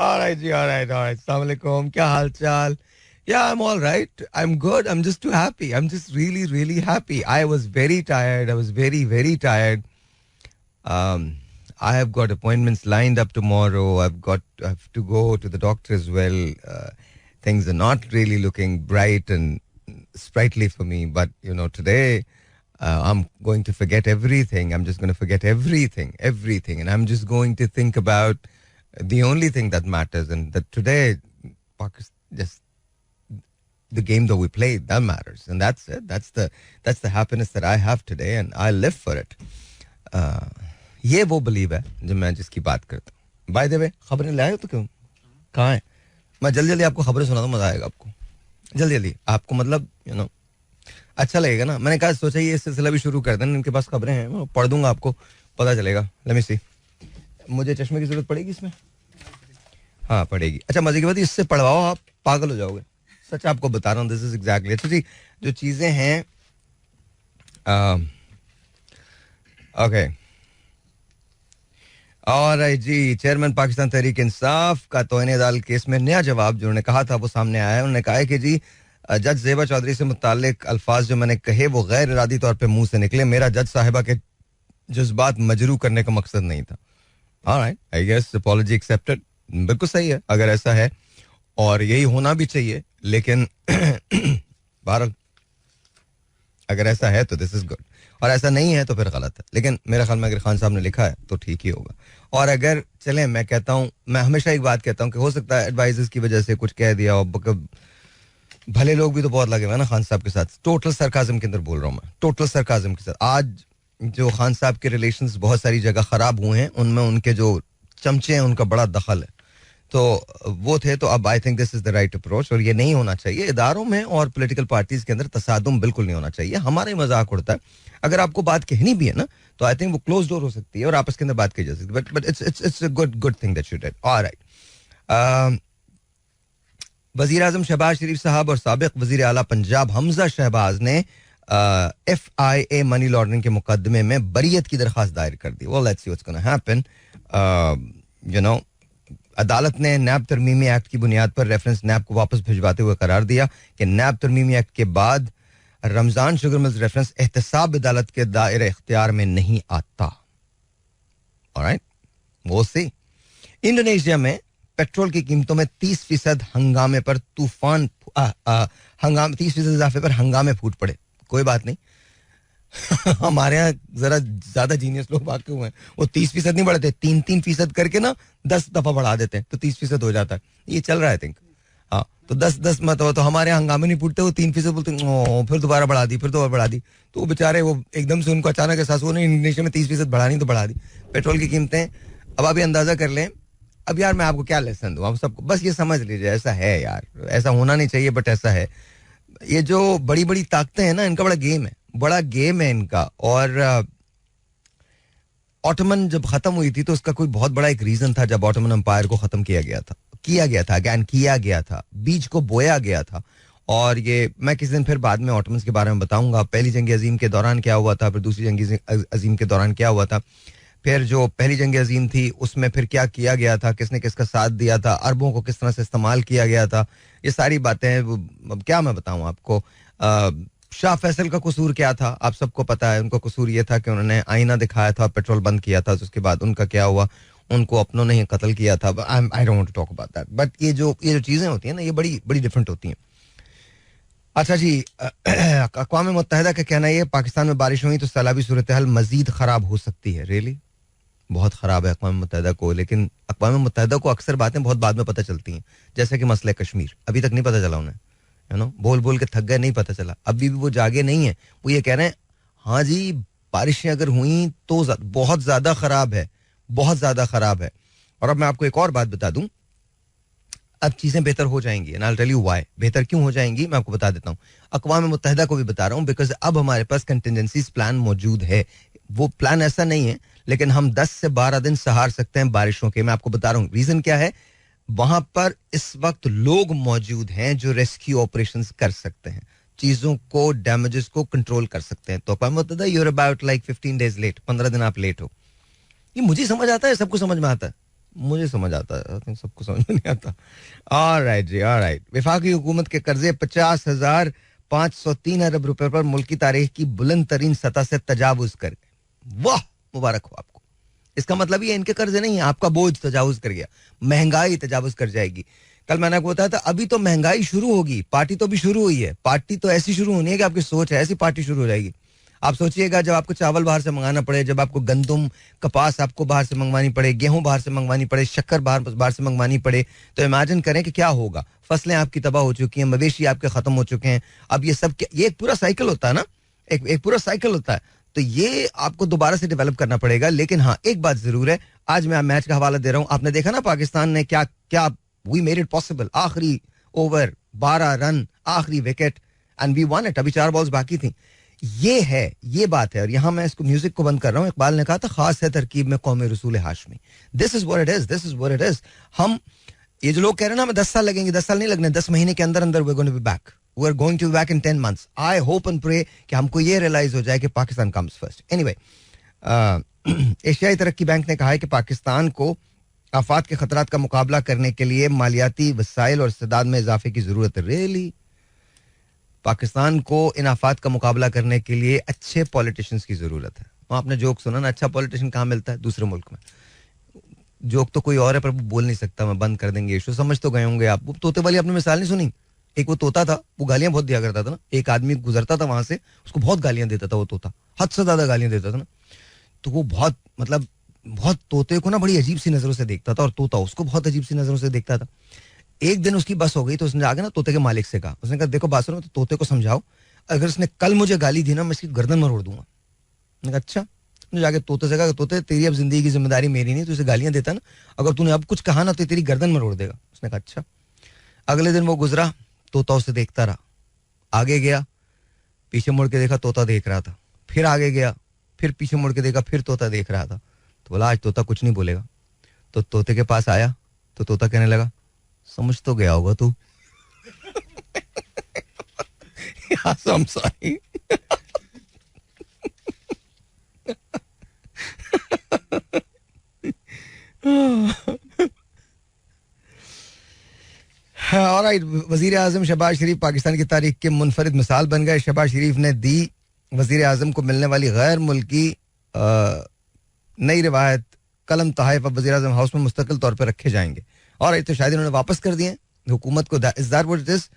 Alright जी, alright. Assalamu alaikum. क्या हाल चाल? Yeah, I'm all right. I'm good. I'm just too happy. I'm just really, really happy. I was very tired. I was very, very tired. Um, I have got appointments lined up tomorrow. I have to go to the doctor as well. Things are not really looking bright and sprightly for me. But today I'm going to forget everything. I'm just going to forget everything, and I'm just going to think about the only thing that matters, and that today, Pakistan, just the game that we played, that matters, and that's it. That's the happiness that I have today, and I live for it. ये वो believe है जो मैं जिसकी बात करता हूँ. Bye the वे, खबरें लाए हो तो क्यों? कहाँ है? मैं जल्दी जल्दी आपको खबरें सुना दूँ, मजा आएगा आपको. जल्दी जल्दी आपको, मतलब अच्छा लगेगा ना. मैंने कहा सोचा ये सिलसिला भी शुरू कर दें. इनके पास खबरें हैं, मैं पढ़ दूंगा, आपको पता चलेगा. लेट मी सी. मुझे चश्मे की जरूरत पड़ेगी इसमें? हाँ पड़ेगी. अच्छा, मजे की बात, इससे पढ़वाओ, आप पागल हो जाओगे. सच आपको बता रहा हूँ. This is exactly. अच्छा जी, जो चीजें हैं, ओके. और जी, चेयरमैन पाकिस्तान तहरीक इंसाफ का तौहीन अदालत केस में नया जवाब जो उन्होंने कहा था वो सामने आया है. उन्होंने कहा है कि जी, जज ज़ेबा चौधरी से मुतालिक अल्फाज जो मैंने कहे वो गैर इरादी तौर पे मुंह से निकले. मेरा जज साहिबा के जज्बात मजरू करने का मकसद नहीं था. Alright, I guess apology accepted. बिल्कुल सही है अगर ऐसा है, और यही होना भी चाहिए. लेकिन बहरहाल अगर ऐसा है तो दिस इज गुड, और ऐसा नहीं है तो फिर गलत है. लेकिन मेरे ख्याल में अगर खान साहब ने लिखा है तो ठीक ही होगा. और अगर चलें, मैं कहता हूं, मैं हमेशा एक बात कहता हूं कि हो सकता है एडवाइजर्स की वजह से कुछ कह दिया, और भले लोग भी तो बहुत लगे हुए ना खान साहब के साथ. टोटल सरकाज़म के अंदर बोल रहा हूं मैं, टोटल सरकाज़म के साथ. आज जो खान साहब के रिलेशंस बहुत सारी जगह खराब हुए हैं, उनमें उनके जो चमचे हैं उनका बड़ा दखल है. तो वो थे. तो अब I think this is the right approach, और ये नहीं होना चाहिए इदारों में और पॉलिटिकल पार्टीज के अंदर. तसादुम बिल्कुल नहीं होना चाहिए. हमारा ही मजाक उड़ता है. अगर आपको बात कहनी भी है ना, तो आई थिंक वो क्लोज डोर हो सकती है और आपस के अंदर बात की जा सकती है. But it's a good thing that you did. Alright. वजीर आजम शहबाज शरीफ साहब और साबिक वजीर आला पंजाब हमजा शहबाज ने FIA मनी लॉन्ड्रिंग के मुकदमे में बरियत की दरखास्त दायर कर दी. Well, let's see what's gonna happen. अदालत ने नैब तरमीमी एक्ट की बुनियाद पर रेफरेंस नैब को वापस भिजवाते हुए करार दिया कि नैब तरमीमी एक्ट के बाद रमजान शुगर मिल्स रेफरेंस एहतसाब अदालत के दायरे इख्तियार में नहीं आता. ऑलराइट, वो सी. इंडोनेशिया में पेट्रोल की कीमतों में 30% हंगामे पर तूफान 30% इजाफे पर हंगामे फूट पड़े. कोई बात नहीं. हमारे यहाँ जरा ज्यादा जीनियस लोग वाकई हुए हैं. वो 30% नहीं बढ़ाते, 3% करके ना 10 दफा बढ़ा देते हैं, तो 30% हो जाता है. ये चल रहा है, थिंक. हाँ, तो 10 मत हो, तो हमारे यहाँ हंगामे नहीं फूटते. वो 3% बोलते हैं, फिर दोबारा बढ़ा दी, फिर दोबारा बढ़ा दी. तो वो बेचारे, वो एकदम से उनको अचानक एहसास हुआ नहीं, इंडोनेशिया में 30% बढ़ानी तो बढ़ा दी. पेट्रोल की कीमतें अब आप ये अंदाजा कर लें. अब यार मैं आपको क्या लेसन दूं, आप सबको बस ये समझ लीजिए, ऐसा है यार. ऐसा होना नहीं चाहिए, बट ऐसा है. ये जो बड़ी बड़ी ताकतें हैं ना, इनका बड़ा गेम है इनका. और ऑटोमन जब खत्म हुई थी तो उसका कोई बहुत बड़ा एक रीजन था. जब ऑटोमन एम्पायर को खत्म किया गया था, बीज को बोया गया था. और ये मैं किसी दिन फिर बाद में ऑटोमन के बारे में बताऊंगा. पहली जंग अजीम के दौरान क्या हुआ था, फिर दूसरी जंग अजीम के दौरान क्या हुआ था, फिर जो पहली जंग अजीम थी उसमें फिर क्या किया गया था, किसने किसका साथ दिया था, अरबों को किस तरह से इस्तेमाल किया गया था. ये सारी बातें क्या मैं बताऊं आपको. शाह फैसल का कसूर क्या था, आप सबको पता है. उनका कसूर ये था कि उन्होंने आईना दिखाया था, पेट्रोल बंद किया था. तो उसके बाद उनका क्या हुआ, उनको अपनों ने ही कत्ल किया था. I don't want to talk about that. But ये जो चीजें होती हैं ना, ये बड़ी बड़ी डिफरेंट होती हैं. अच्छा जी, अक़वाम मुत्तहिदा का कहना है पाकिस्तान में बारिश हुई तो सैलाबी सूरत हाल मजीद खराब हो सकती है. रियली बहुत खराब है अक़वाम मुत्तहिदा को. लेकिन अक़वाम मुत्तहिदा को अक्सर बातें बहुत बाद में पता चलती हैं. जैसे कि मसले कश्मीर, अभी तक नहीं पता चला उन्हें. बोल बोल के थक गए, नहीं पता चला. अभी भी वो जागे नहीं है. वो ये कह रहे हैं हाँ जी, बारिशें अगर हुई तो बहुत ज्यादा खराब है, बहुत ज्यादा खराब है. और अब मैं आपको एक और बात बता दूं, अब चीजें बेहतर हो जाएंगी. And I will tell you why. बेहतर क्यों हो जाएंगी मैं आपको बता देता हूं. अक़वाम मुत्तहिदा को भी बता रहा हूं, बिकॉज अब हमारे पास कंटिजेंसीज प्लान मौजूद है. वो प्लान ऐसा नहीं है, लेकिन हम 10 से 12 दिन सहार सकते हैं बारिशों के. मैं आपको बता रहा हूं रीजन क्या है. वहां पर इस वक्त लोग मौजूद हैं जो रेस्क्यू ऑपरेशंस कर सकते हैं, चीजों को, डैमेजेस को कंट्रोल कर सकते हैं. तो अक़वाम मुत्तहिदा, you are about like 15 days late, 15 दिन आप लेट हो. ये मुझे समझ आता है, सबको समझ में आता है. मुझे समझ आता है, आई थिंक सबको समझ में नहीं आता. ऑलराइट जी, ऑलराइट. वफाकी हुकूमत के कर्जे 50,503 अरब रुपए पर मुल्की तारीख की बुलंद तरीन सतह से तजावुज कर गए. वाह, मुबारक हो आपको. इसका मतलब ये इनके कर्जे नहीं है, आपका बोझ तजावुज कर गया, महंगाई तजावुज कर जाएगी. कल मैंने आपको बताया था अभी तो महंगाई शुरू होगी, पार्टी तो अभी शुरू हुई है. पार्टी तो ऐसी शुरू होनी है कि आपकी सोच है ऐसी पार्टी शुरू हो जाएगी. आप सोचिएगा जब आपको चावल बाहर से मंगाना पड़े, जब आपको गंदम कपास आपको बाहर से मंगवानी पड़े, गेहूं बाहर से मंगवानी पड़े, शक्कर बाहर से मंगवानी पड़े, तो इमेजिन करें कि क्या होगा. फसलें आपकी तबाह हो चुकी हैं, मवेशी आपके खत्म हो चुके हैं. अब ये सब ये एक पूरा साइकिल होता है ना, एक पूरा साइकिल होता है. तो ये आपको दोबारा से डेवलप करना पड़ेगा. लेकिन हाँ, एक बात जरूर है, आज मैं मैच का हवाला दे रहा हूं. आपने देखा ना पाकिस्तान ने क्या क्या, वी मेड इट पॉसिबल. आखिरी ओवर 12 रन, आखिरी wicket, and we won it. अभी 4 बॉल्स बाकी थी. ये है, ये बात है. और यहां मैं इसको म्यूजिक को बंद कर रहा हूं. इकबाल ने कहा था खास है तरकीब में कौमे रसूल Hashmi. This is what it is, this is what it is. हम ये जो लोग कह रहे हैं ना हमें 10 साल लगेंगे, 10 साल नहीं लगने, 10 महीने के अंदर अंदर we are going to be back. We are going to be back in 10 months. I hope and pray कि हमको ये रियलाइज हो जाए कि पाकिस्तान कम्स फर्स्ट. एनीवे, एशियाई तरक्की बैंक ने कहा है कि पाकिस्तान को आफात के खतरात का मुकाबला करने के लिए मालियाती वसाइल और इस्तेदाद में इजाफे की जरूरत है. रियली, पाकिस्तान को इन आफात का मुकाबला करने के लिए अच्छे पॉलिटिशियंस की जरूरत है. आपने जोक सुना ना, अच्छा पॉलिटिशियन कहाँ मिलता है? दूसरे मुल्क में. जोक तो कोई और है पर वो बोल नहीं सकता, मैं बंद कर देंगे इशू. समझ तो गए होंगे आप. वो तोते वाली आपने मिसाल नहीं सुनी? एक वो तोता था, वो गालियां बहुत दिया करता था ना. एक आदमी गुजरता था वहां से, उसको बहुत गालियां देता था वो तोता, हद से ज्यादा गालियां देता था ना. तो वो बहुत मतलब बहुत तोते को ना बड़ी अजीब सी नजरों से देखता था और तोता उसको बहुत अजीब सी नजरों से देखता था. एक दिन उसकी बस हो गई तो उसने आगे ना तोते के मालिक से कहा, उसने कहा देखो बासुर, तो तोते को समझाओ, अगर उसने कल मुझे गाली दी ना मैं इसकी गर्दन मरोड़ दूंगा. मैंने कहा अच्छा. उसने जाके तोते से कहा तोते तेरी अब जिंदगी की जिम्मेदारी मेरी नहीं, तू इसे गालियां देता ना, अगर तूने अब कुछ कहा ना तो तेरी गर्दन मरोड़ देगा. उसने कहा अच्छा. अगले दिन वो गुजरा, तोता उसे देखता रहा. आगे गया, पीछे मुड़ के देखा, तोता देख रहा था. फिर आगे गया, फिर पीछे मुड़ के देखा, फिर तोता देख रहा था. तो बोला आज तोता कुछ नहीं बोलेगा. तो तोते के पास आया तो तोता कहने लगा समझ तो गया होगा तू. I'm sorry. ऑलराइट, वजीर आजम शहबाज शरीफ पाकिस्तान की तारीख के मुनफरिद मिसाल बन गए. शहबाज शरीफ ने दी वजीर आजम को मिलने वाली गैर मुल्की नई रिवायत कलम तहाइफ अब वजीर आजम हाउस में मुस्तकिल तौर पर रखे जाएंगे. और तो शायद इन्होंने वापस कर दिए हुकूमत को. Is that what it is?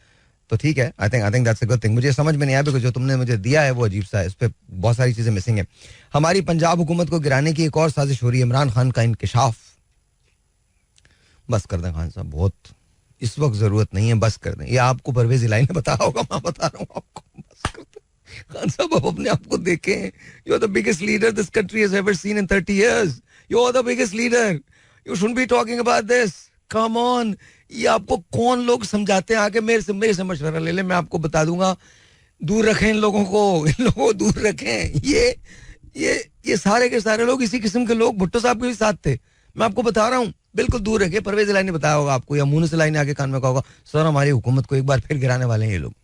तो ठीक है, I think that's a good thing. मुझे समझ में नहीं आया बिकॉज जो तुमने मुझे दिया है वो अजीब सा है, इस पे बहुत सारी चीजें मिसिंग है. हमारी पंजाब हुकूमत को गिराने की एक और साजिश हो रही है. इमरान खान का इंकिशाफ. बस कर दें खान साहब, बहुत इस वक्त जरूरत नहीं है, बस कर दें. ये आपको परवेज इलाही ने बताया होगा, मैं बता रहा हूँ आपको. बस कर दें खान साहब, आप अपने आप को देखें. You are the biggest leader this country has ever seen in 30 years. You are the biggest leader. You shouldn't be talking about this. Come on. ये आपको कौन लोग समझाते हैं? आके मेरे से मशवरा ले ले, मैं आपको बता दूंगा. दूर रखें इन लोगों को दूर रखें. ये सारे के सारे लोग इसी किस्म के लोग भुट्टो साहब के भी साथ थे. मैं आपको बता रहा हूँ, बिल्कुल दूर रखे. परवेज इलाही ने बताया होगा आपको, या मुनस इलाही ने आके कान में कहा होगा सर हमारी हुकूमत को एक बार फिर गिराने वाले हैं ये लोग.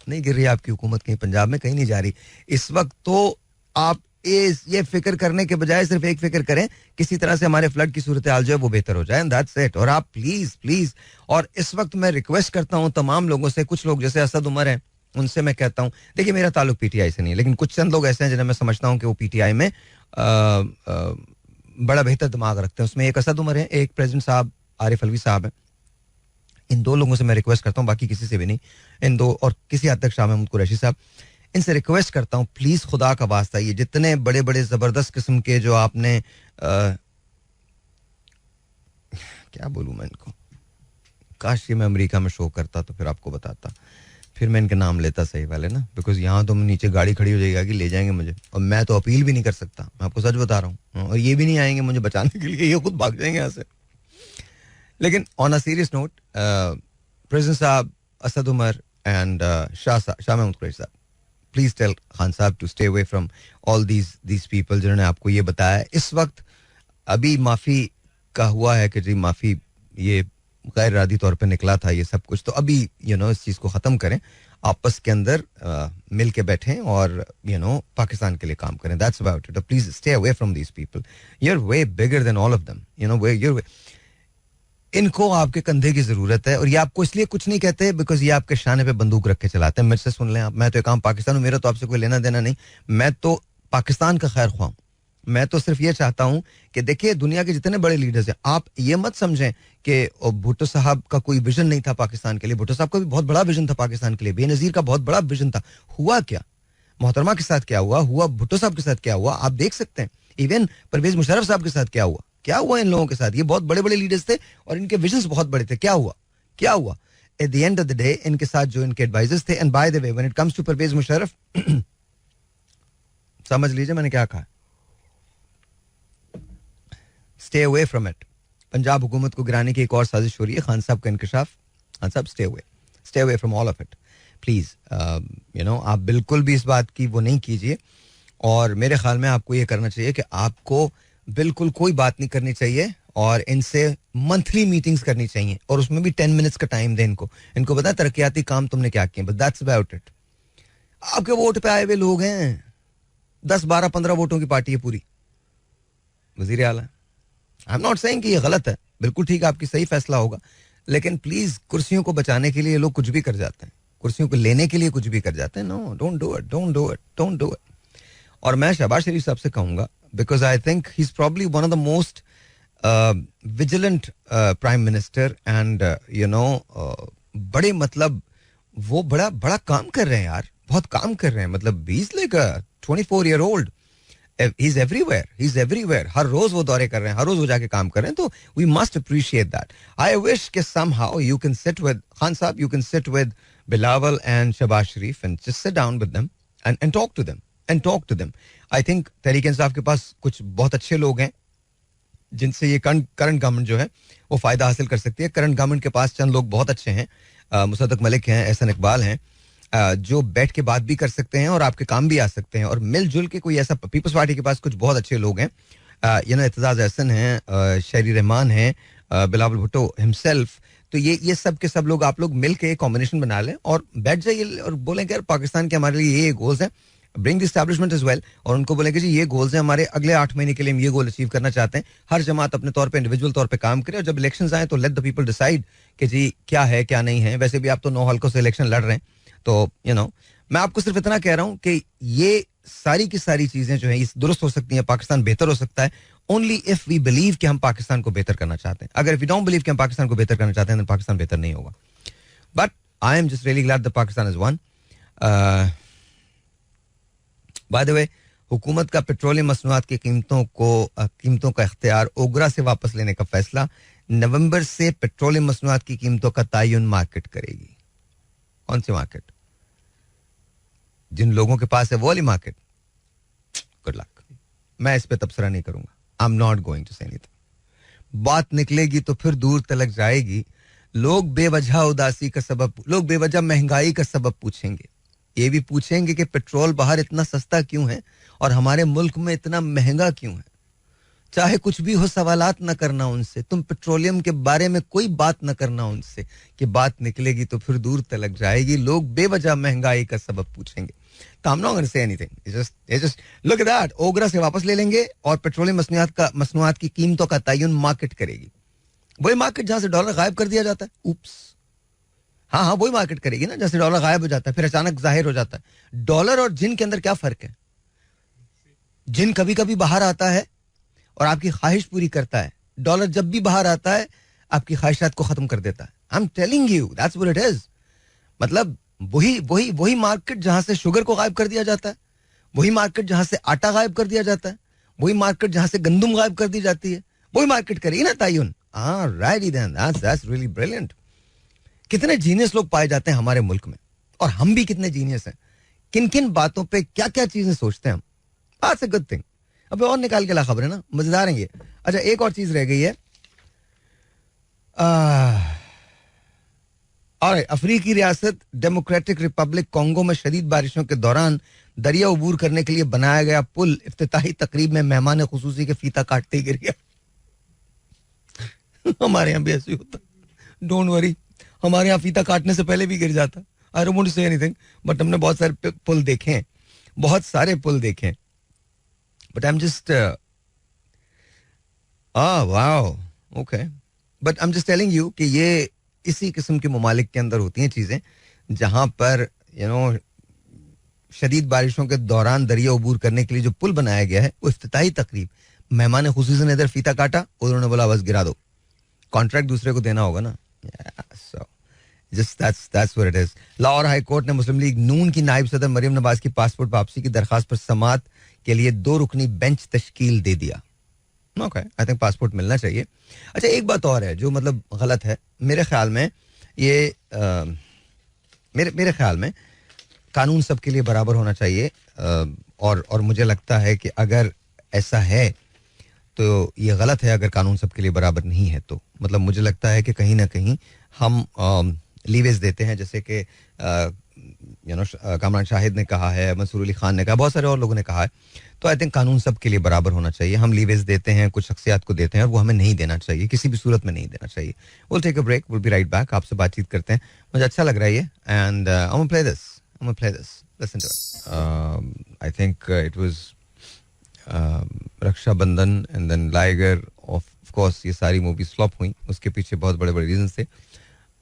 नहीं गिर रही आपकी हुकूमत कहीं पंजाब में, कहीं नहीं जा रही इस वक्त. तो आप ये फिक्र करने के बजाय सिर्फ एक फिक्र करें, किसी तरह से हमारे फ्लड की सूरत हाल जो है वो बेहतर हो जाए. That's it. और आप प्लीज और इस वक्त मैं रिक्वेस्ट करता हूं तमाम लोगों से, कुछ लोग जैसे असद उमर हैं उनसे मैं कहता हूं, देखिए मेरा ताल्लुक पीटीआई से नहीं है, लेकिन कुछ चंद लोग ऐसे हैं जिन्हें मैं समझता हूं कि वो पीटीआई में बड़ा बेहतर दिमाग रखते हैं. उसमें एक असद उमर है, एक प्रेसिडेंट साहब आरिफ अलवी साहब हैं. इन दो लोगों से मैं रिक्वेस्ट करता हूँ, बाकी किसी से भी नहीं. इन दो और किसी हद तक शाह महमूद कुरैशी साहब, इनसे रिक्वेस्ट करता हूँ प्लीज खुदा का वास्ता, ये जितने बड़े बड़े जबरदस्त किस्म के जो आपने क्या बोलूँ मैं इनको, काश ये मैं अमेरिका में शो करता तो फिर आपको बताता, फिर मैं इनके नाम लेता सही वाले ना, बिकॉज यहाँ तो नीचे गाड़ी खड़ी हो जाएगी कि ले जाएंगे मुझे, और मैं तो अपील भी नहीं कर सकता, मैं आपको सच बता रहा हूँ. और ये भी नहीं आएंगे मुझे बचाने के लिए, ये खुद भाग जाएंगे यहाँ से. लेकिन on a serious note, president साहब, असद उमर एंड शाह महमूद कुरैशी साहब, प्लीज टेल खान साहब to stay away from all these people जिन्होंने आपको ये बताया. इस वक्त अभी माफी का हुआ है कि जी माफी ये गैर इरादी तौर पे निकला था ये सब कुछ, तो अभी इस चीज को खत्म करें. आपस के अंदर मिल के बैठें और पाकिस्तान के लिए काम करें. That's about it. Please stay away from these people. You are way bigger than all of them. इनको आपके कंधे की जरूरत है. और ये आपको इसलिए कुछ नहीं कहते बिकॉज ये आपके शाने पे बंदूक रख के चलाते हैं. मेरे से सुन लें आप, मैं तो एक आम पाकिस्तान हूँ, मेरा तो आपसे कोई लेना देना नहीं. मैं तो पाकिस्तान का खैर ख्वाह हूं. मैं तो सिर्फ ये चाहता हूं कि देखिए दुनिया के जितने बड़े लीडर्स हैं, आप ये मत समझें कि भुट्टो साहब का कोई विजन नहीं था पाकिस्तान के लिए. भुट्टो साहब का भी बहुत बड़ा विजन था पाकिस्तान के लिए. बेनजीर का बहुत बड़ा विजन था. हुआ क्या? मोहतरमा के साथ क्या हुआ भुट्टो साहब के साथ क्या हुआ, आप देख सकते हैं. इवन परवेज मुशर्रफ साहब के साथ क्या हुआ इन लोगों के साथ. ये बहुत बड़े बड़े लीडर्स थे और इनके विजन्स बहुत बड़े थे. क्या हुआ at the end of the day इनके साथ जो इनके एडवाइजर्स थे. And by the way when it comes to Pervez Musharraf, समझ लीजिए मैंने क्या कहा. Stay away from it. Punjab हुकूमत को गिराने की एक और साजिश हो रही है. खान साहब का इंकशाफ. खान साहब stay away from all of it please. आप बिल्कुल भी इस बात की वो नहीं कीजिए. और मेरे ख्याल में आपको ये करना चाहिए कि आपको बिल्कुल कोई बात नहीं करनी चाहिए और इनसे मंथली मीटिंग्स करनी चाहिए और उसमें भी 10 मिनट्स का टाइम दें इनको बता तरक्याती काम तुमने क्या किए. बस दैट्स अबाउट इट. आपके वोट पे आए हुए लोग हैं, 10 12 15 वोटों की पार्टी है पूरी. वजीर आला, आई एम नॉट सेइंग कि ये गलत है, बिल्कुल ठीक है, आपकी सही फैसला होगा. लेकिन प्लीज कुर्सियों को बचाने के लिए लोग कुछ भी कर जाते हैं, कुर्सियों को लेने के लिए कुछ भी कर जाते हैं. No, don't do it. और मैं शहबाज शरीफ साहब से कहूंगा because I think he is probably one of the most vigilant prime minister and बड़े मतलब वो बड़ा काम कर रहे हैं यार, बहुत काम कर रहे हैं. मतलब he is like 24 year old. He is everywhere. हर रोज वो दौरे कर रहे हैं, हर रोज वो जाके काम कर रहे हैं. तो we must appreciate that. I wish कि somehow you can sit with Khan Saab, you can sit with Bilawal and Shahbaz Sharif and just sit down with them and talk to them. I think Tehreek Insaf के पास कुछ बहुत अच्छे लोग हैं जिनसे ये current government जो है वो फायदा हासिल कर सकती है. करंट गवर्नमेंट के पास चंद लोग बहुत अच्छे हैं. मुसद्दक मलिक हैं, एहसन इकबाल हैं, जो बैठ के बात भी कर सकते हैं और आपके काम भी आ सकते हैं. और मिलजुल के कोई ऐसा, पीपल्स पार्टी के पास कुछ बहुत अच्छे लोग हैं. एतजाज एहसन हैं, शहरी रहमान हैं, बिलावल भुट्टो हिमसेल्फ. तो ये सब के सब लोग, आप लोग मिल के एक कॉम्बिनेशन बना लें और बैठ जाइए और बोलें कि यार पाकिस्तान के हमारे लिए ये गोल्स हैं, bring the establishment as well. और उनको बोलें कि जी ये गोल्स हैं हमारे, अगले 8 महीने के लिए हम ये गोल अचीव करना चाहते हैं. हर जमात अपने तौर पे इंडिविजुअल तौर पे काम करे और जब इलेक्शंस आए तो लेट द पीपल डिसाइड कि जी क्या है क्या नहीं है. वैसे भी आप तो 9 हल्कों से इलेक्शन लड़ रहे हैं. तो मैं आपको सिर्फ इतना कह रहा हूं कि ये सारी की सारी चीजें जो है इस दुरुस्त हो सकती हैं, पाकिस्तान बेहतर हो सकता है ओनली इफ वी बिलीव कि हम पाकिस्तान को बेहतर करना चाहते हैं. अगर इफ वी डोंट बिलीव कि हम पाकिस्तान को बेहतर करना चाहते हैं तो पाकिस्तान बेहतर नहीं होगा. But I am just really glad that Pakistan is one. Bye the वे, हुकूमत का पेट्रोलियम मसनूआत की कीमतों का इख्तियार ओगरा से वापस लेने का फैसला. नवंबर से पेट्रोलियम मसनूआत की कीमतों का तयन मार्केट करेगी. कौन सी मार्केट? जिन लोगों के पास है वो वाली मार्केट. Good luck. मैं इस पे तबसरा नहीं करूंगा. I am not going to say anything. बात निकलेगी तो फिर दूर तलक जाएगी. लोग बेवजह उदासी का सबब, लोग बेवजह महंगाई का सबब पूछेंगे. ये भी पूछेंगे कि पेट्रोल बाहर इतना सस्ता क्यों है और हमारे मुल्क में इतना महंगा क्यों है. चाहे कुछ भी हो, सवालात न करना उनसे. तुम पेट्रोलियम के बारे में कोई बात न करना उनसे, कि बात निकलेगी तो फिर दूर तलक जाएगी. लोग बेवजह महंगाई का सबब पूछेंगे. तो I'm not going to say anything. It's just look at that. ओगरा से वापस ले लेंगे और पेट्रोलियम मसनूआत की कीमतों का तयन मार्केट करेगी. वही मार्केट जहां से डॉलर गायब कर दिया जाता है. उप्स. हाँ, वही मार्केट करेगी ना, जैसे डॉलर गायब हो जाता है फिर अचानक जाहिर हो जाता है. डॉलर और जिन के अंदर क्या फर्क है? जिन कभी कभी बाहर आता है और आपकी ख्वाहिश पूरी करता है. डॉलर जब भी बाहर आता है आपकी ख्वाहिशात को खत्म कर देता है. I am telling you that's what it is. मतलब वही मार्केट जहां से शुगर को गायब कर दिया जाता है, वही मार्केट जहां से आटा गायब कर दिया जाता है, वही मार्केट जहां से गंदम गायब कर दी जाती है, वही मार्केट करेगी ना तायुन. Right then, that's really brilliant. कितने जीनियस लोग पाए जाते हैं हमारे मुल्क में और हम भी कितने जीनियस हैं. किन किन बातों पे क्या क्या चीजें सोचते हैं हम. That's a good thing. अब और निकाल के ला खबर है ना, मजेदार है ये. अच्छा, एक और चीज रह गई है. और अफ्रीकी रियासत डेमोक्रेटिक रिपब्लिक कांगो में शदीद बारिशों के दौरान दरिया अबूर करने के लिए बनाया गया पुल इफ्तिताही तकरीब में मेहमान खुसूसी के फीता काटते ही गिर गया. हमारे यहाँ भी ऐसे ही होता. डोंट वरी, हमारे यहाँ फीता काटने से पहले भी गिर जाता. I don't want to say anything, but हमने बहुत सारे पुल देखे हैं, बहुत सारे पुल देखे हैं, but I am just wow okay, but I am just telling you कि ये इसी किस्म के ममालिक के अंदर होती हैं चीजें जहां पर यू नो शदीद बारिशों के दौरान दरिया अबूर करने के लिए जो पुल बनाया गया है, वो इफ्तिताही तकरीब, मेहमान खुसूसी ने इधर फीता काटा, उन्होंने बोला बस गिरा दो, कॉन्ट्रैक्ट दूसरे को देना होगा ना. So just that's what it is. Lahore high court ने मुस्लिम लीग नून की नायब सदर मरियम नवाज की पासपोर्ट वापसी की दरखास्त पर समाअत के लिए 2 रुकनी बेंच तश्कील दे दिया. ओके, आई थिंक पासपोर्ट मिलना चाहिए. अच्छा, एक बात और है जो मतलब गलत है मेरे ख्याल में, ये मेरे ख्याल में कानून सबके लिए बराबर होना चाहिए, और मुझे लगता है कि अगर ऐसा है तो ये गलत है अगर कानून सबके लिए बराबर नहीं है. तो मतलब मुझे लगता है कि कहीं ना कहीं हम लीवेज देते हैं, जैसे कि कामरान शाहिद ने कहा है, मंसूर अली खान ने कहा, बहुत सारे और लोगों ने कहा है. तो आई थिंक कानून सबके लिए बराबर होना चाहिए. हम लीवेज देते हैं कुछ शख्सियात को देते हैं और वो हमें नहीं देना चाहिए, किसी भी सूरत में नहीं देना चाहिए. Will take a break, will be right back. आपसे बातचीत करते हैं, मुझे अच्छा लग रहा है ये. And I want to play this, listen to it. I think it was Raksha Bandhan and then Liger. Of course ये सारी मूवीज फ्लॉप हुई, उसके पीछे बहुत बड़े बड़े रीजंस थे.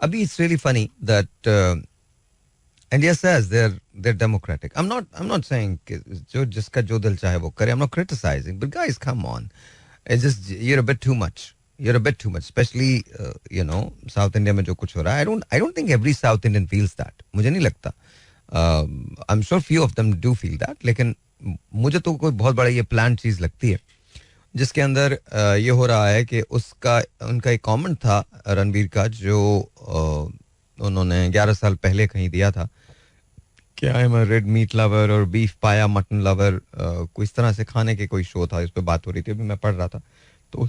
Abhi, it's really funny that India says they're democratic. I'm not saying jo jiska jo dil chahe wo kare. I'm not criticizing, but guys, come on. It's just you're a bit too much. You're a bit too much, especially South India mein jo kuch ho raha hai. I don't think every South Indian feels that. मुझे नहीं लगता. I'm sure few of them do feel that. लेकिन मुझे तो कोई बहुत बड़ा ये planned चीज लगती है, जिसके अंदर ये हो रहा है कि उनका एक कमेंट था रणवीर का, जो उन्होंने 11 साल पहले कहीं दिया था कि I am a red meat lover और बीफ पाया मटन लवर. कोई इस तरह से खाने के कोई शो था, इस पे बात हो रही थी, अभी मैं पढ़ रहा था तो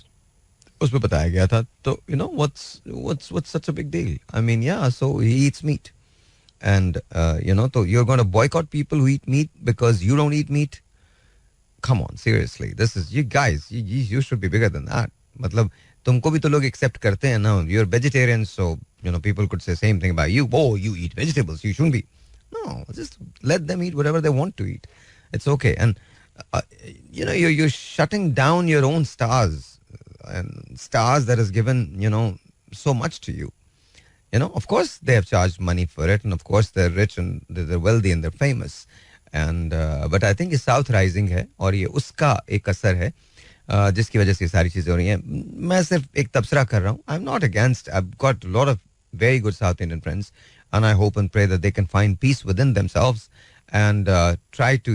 उस पे बताया गया था. तो what's such a big deal. I mean yeah so he eats meat and तो you are going to boycott people who eat meat because you don't eat meat. Come on, seriously, this is you guys. You should be bigger than that. मतलब तुमको भी तो लोग accept करते हैं ना. You're vegetarian, so people could say same thing about you. Oh, you eat vegetables, you shouldn't be. No, just let them eat whatever they want to eat. It's okay. And you're shutting down your own stars, and stars that has given so much to you. Of course they have charged money for it, and of course they're rich and they're wealthy and they're famous. And but I think ये south rising है और ये उसका एक असर है जिसकी वजह से ये सारी चीजें हो रही हैं. मैं सिर्फ एक तबसरा कर रहा हूँ. I am not against. I have got lot of very good south Indian friends and I hope and pray that they can find peace within themselves and try to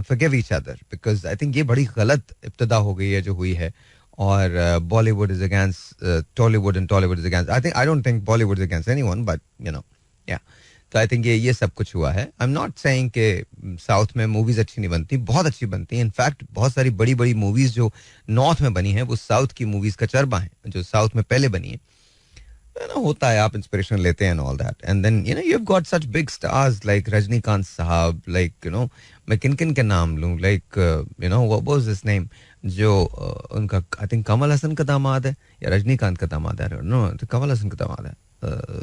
forgive each other, because I think ये बड़ी गलत इब्तिदा हो गई है जो हुई है. और Bollywood is against Tollywood and Tollywood is against. I don't think Bollywood is against anyone, but या. तो आई थिंक ये सब कुछ हुआ है. आई एम नॉट सेइंग कि साउथ में मूवीज अच्छी नहीं बनती, बहुत अच्छी बनती हैं. इनफैक्ट बहुत सारी बड़ी बड़ी मूवीज जो नॉर्थ में बनी हैं वो साउथ की मूवीज का चरबा है, जो साउथ में पहले बनी है. होता है, आप इंस्पिरेशन लेते हैं and all that. And then you have got such big stars like Rajinikanth साहब, लाइक मैं किन किन के नाम लूं, like what was his name, जो उनका आई थिंक कमल हसन का दामाद है या रजनीकांत का दामाद है. नो, कमल हसन का दामाद है.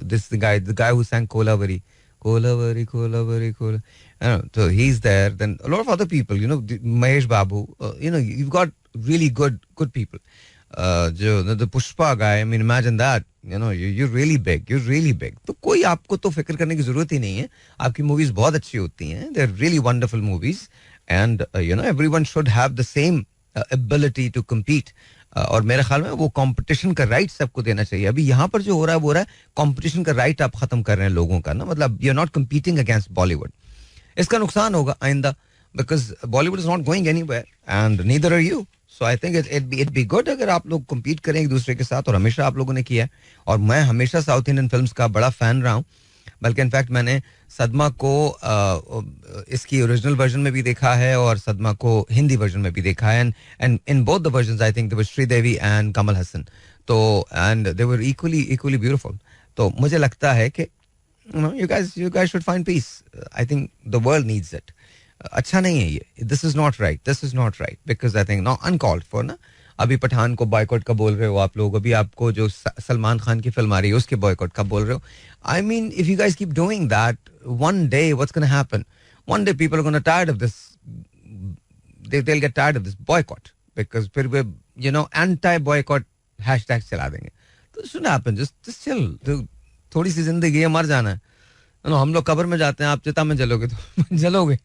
This the guy who sang Kolavari. So he's there. Then a lot of other people, Mahesh Babu. You've got really good people. The Pushpa guy. I mean, imagine that. You're really big. You're really big. तो कोई आपको तो फिक्र करने की जरूरत ही नहीं है. आपकी मूवीज बहुत अच्छी होती हैं. They're really wonderful movies, and everyone should have the same ability to compete. और मेरे ख्याल में वो कंपटीशन का राइट सबको देना चाहिए. अभी यहाँ पर जो हो रहा है वो रहा है कंपटीशन का राइट आप खत्म कर रहे हैं लोगों का ना. मतलब you are not competing against Bollywood. इसका नुकसान होगा आइंदा, because Bollywood is not going anywhere and neither are you. So I think it be good अगर आप लोग कम्पीट करें एक दूसरे के साथ, और हमेशा आप लोगों ने किया है. और मैं हमेशा साउथ इंडियन फिल्म का बड़ा फैन रहा हूँ. बल्कि इनफैक्ट मैंने सदमा को इसकी ओरिजिनल वर्जन में भी देखा है और सदमा को हिंदी वर्जन में भी देखा है. And in both the versions I think there was Sridevi and Kamal Haasan. तो and they were equally beautiful. तो मुझे लगता है कि you guys should find peace. I think the world needs it. अच्छा नहीं है ये. This is not right. Because I think no uncalled for ना. अभी पठान को बॉयकॉट का बोल रहे हो आप लोग, अभी आपको जो सलमान खान की फिल्म आ रही है उसके बॉयकॉट का बोल रहे हो. I mean if you guys keep doing that, one day what's gonna happen, one day people are gonna tired of this, they'll get tired of this boycott because फिर वे anti boycott hashtag चला देंगे. तो shouldn't happen, just chill. तो थोड़ी सी जिंदगी है, मर जाना है. हम लोग कब्र में जाते हैं, आप चिता में जलोगे तो जलोगे,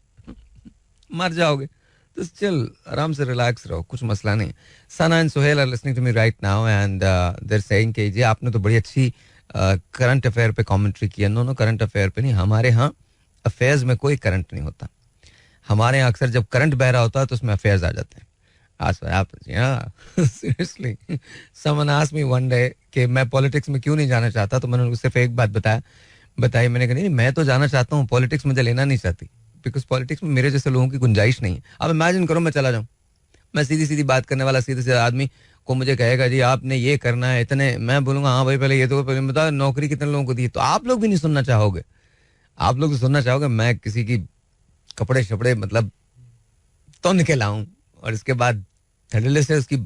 मर जाओगे. तो चिल, आराम से रिलैक्स रहो, कुछ मसला नहीं. Sana and Sohail are listening to me right now and they're saying कि जी आपने तो बड़ी अच्छी करंट अफेयर पे कमेंट्री किया. नो करंट अफेयर पे नहीं, हमारे यहाँ अफेयर्स में कोई करंट नहीं होता. हमारे यहाँ अक्सर जब करंट बह रहा होता है तो उसमें अफेयर्स आ जाते हैं. Seriously someone asked me one day कि मैं पॉलिटिक्स में क्यों नहीं जाना चाहता, तो मैंने उनको सिर्फ एक बात बताई. मैंने कहा नहीं, मैं तो जाना चाहता हूँ, पॉलिटिक्स मुझे लेना नहीं चाहती, बिकॉज पॉलिटिक्स में मेरे जैसे लोगों की गुंजाइश नहीं है. अब इमेजिन करो मैं चला जाऊँ, मैं सीधी सीधी बात करने वाला सीधे सीधे आदमी को मुझे कहेगा जी आपने ये करना है इतने, मैं बोलूंगा हाँ भाई पहले ये तो पहले बताओ नौकरी कितने लोगों को दी. तो आप लोग भी नहीं सुनना चाहोगे, आप लोग तो सुनना चाहोगे मैं किसी की कपड़े शपड़े मतलब तुन के लाऊं और इसके बाद धड़ल्ले से उसकी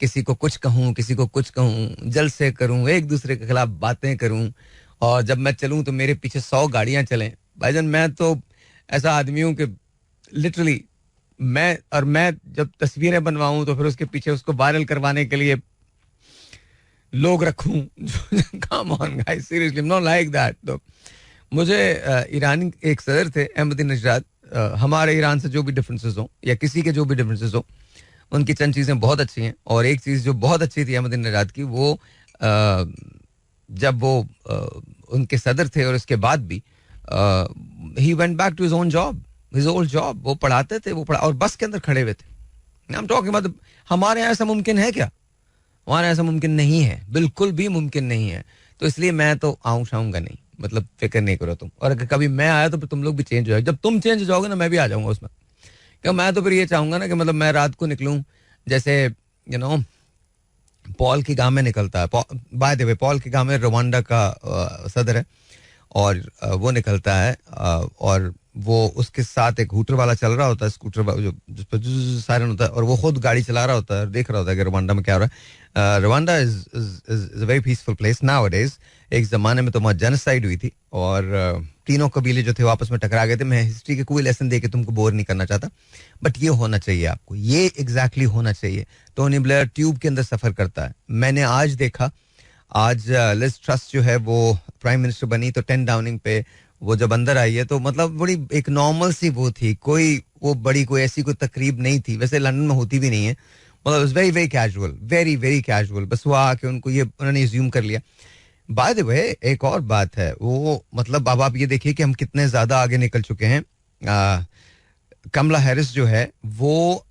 किसी को कुछ कहूं, किसी को कुछ कहूं, जल से करूं, एक दूसरे के खिलाफ बातें करूं, और जब मैं चलूं तो मेरे पीछे 100 गाड़ियां चलें. भाईजान मैं तो ऐसा आदमी हूं कि लिटरली मैं जब तस्वीरें बनवाऊं तो फिर उसके पीछे उसको वायरल करवाने के लिए लोग रखूं. Come on guys, seriously not like that. तो मुझे ईरानी एक सदर थे अहमदीनेजाद, हमारे ईरान से जो भी डिफरेंसेस हो या किसी के जो भी डिफरेंसेस हो, उनकी चंद चीज़ें बहुत अच्छी हैं. और एक चीज़ जो बहुत अच्छी थी अहमदीनेजाद की, वो जब वो उनके सदर थे और उसके बाद भी he went back to his own job, his old job. वो पढ़ाते थे, और बस के अंदर खड़े हुए थे. आई एम टॉकिंग अबाउट, हमारे यहाँ ऐसा मुमकिन है क्या? हमारे यहाँ ऐसा मुमकिन नहीं है, बिल्कुल भी मुमकिन नहीं है. तो इसलिए मैं तो आऊँगा नहीं, मतलब फिक्र नहीं करो तुम. और अगर कभी मैं आया तो फिर तुम लोग भी चेंज हो जाओगे. जब तुम चेंज हो जाओगे ना मैं भी आ जाऊंगा उसमें. क्या मैं तो फिर ये चाहूंगा ना कि मतलब मैं रात को निकलूं, जैसे पॉल किगामे निकलता है. By the way Paul Kigame Rwanda का सदर है, और वो निकलता है और वो उसके साथ एक हूटर वाला चल रहा होता है, स्कूटर जो जिस पर सायरन होता है, और वो खुद गाड़ी चला रहा होता है और देख रहा होता है कि रवांडा में क्या हो रहा है. Rwanda is a very peaceful place nowadays. एक जमाने में तो वहाँ जेनोसाइड हुई थी और तीनों कबीले जो थे वो आपस में टकरा गए थे. मैं हिस्ट्री के कोई लेसन दे के तुमको बोर नहीं करना चाहता, बट ये होना चाहिए आपको, ये एग्जैक्टली होना चाहिए. टोनी ब्लेयर ट्यूब के अंदर सफर करता है. मैंने आज देखा, आज लिज ट्रस जो है वो प्राइम मिनिस्टर बनी, तो 10 डाउनिंग पे वो जब अंदर आई है तो मतलब बड़ी एक नॉर्मल सी वो थी, कोई वो बड़ी कोई ऐसी कोई तकरीब नहीं थी. वैसे लंदन में होती भी नहीं है, मतलब very very casual, very very casual. बस वो आके उनको ये उन्होंने एज्यूम कर लिया. बाय द वे एक और बात है, वो मतलब अब आप ये देखिए कि हम कितने ज्यादा आगे निकल चुके हैं. कमला हैरिस जो है वो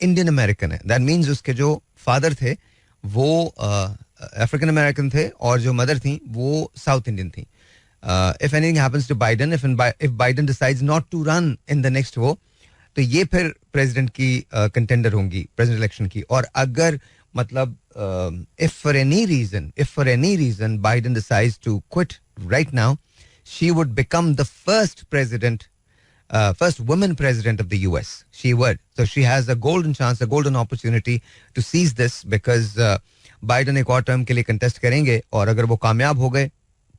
इंडियन अमेरिकन है. दैट मीन्स उसके जो फादर थे वो अफ्रीकन अमेरिकन थे और जो मदर थी वो साउथ इंडियन थी. If anything happens to Biden, if Biden decides not to run in the next वो, तो ये फिर प्रेसिडेंट की कंटेंडर होंगी प्रेसिडेंट इलेक्शन की. और अगर मतलब if for any reason Biden decides to quit right now, she would become the first woman president of the US. She would. So she has a golden chance, a golden opportunity to seize this, because Biden एक और term के लिए contest करेंगे, और अगर वो कामयाब हो गए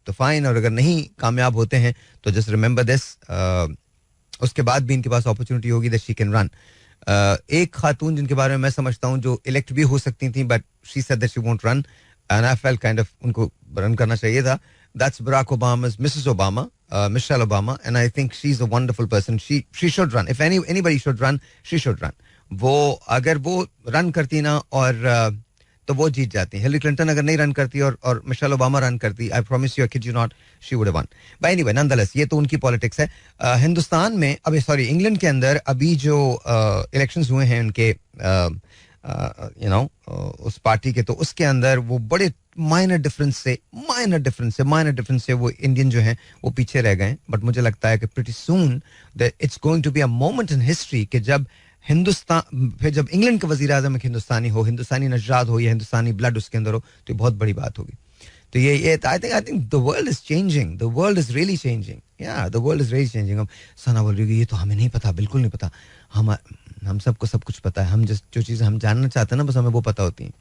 तो फाइन, और अगर नहीं कामयाब होते हैं तो जस्ट रिमेंबर दिस, उसके बाद भी इनके पास अपॉर्चुनिटी होगी दैट शी कैन रन. एक खातून जिनके बारे में मैं समझता हूं जो इलेक्ट भी हो सकती थी, but she said that she won't run, and I felt kind of उनको रन करना चाहिए था. That's Barack Obama's Mrs Obama, Michelle Obama, and I think she is a wonderful person. She should run. If anybody should run, she should run. वो अगर वो run करती ना और तो वो जीत जाती. हिलरी क्लिंटन अगर नहीं रन करती और मिशेल ओबामा रन करती, I promise you, I kid you not, she would have one. But anyway nonetheless ये तो उनकी पॉलिटिक्स है. हिंदुस्तान में अभी इंग्लैंड के अंदर अभी जो इलेक्शंस हुए हैं उनके उस पार्टी के, तो उसके अंदर वो बड़े माइनर डिफरेंस से वो इंडियन जो हैं वो पीछे रह गए. बट मुझे लगता है कि pretty soon it's going to be a moment in history कि जब हिंदुस्तान, फिर जब इंग्लैंड का वजीर आजम एक हिंदुस्तानी हो, हिंदुस्तानी नजरात हो या हिंदुस्तानी ब्लड उसके अंदर हो, तो ये बहुत बड़ी बात होगी. तो ये I think the world is changing, the world is really changing. Yeah the world is really changing. हम सना बोल रही है ये तो हमें नहीं पता, बिल्कुल नहीं पता. हम सबको सब कुछ पता है. हम जो चीज़ें हम जानना चाहते हैं ना बस हमें वो पता होती हैं.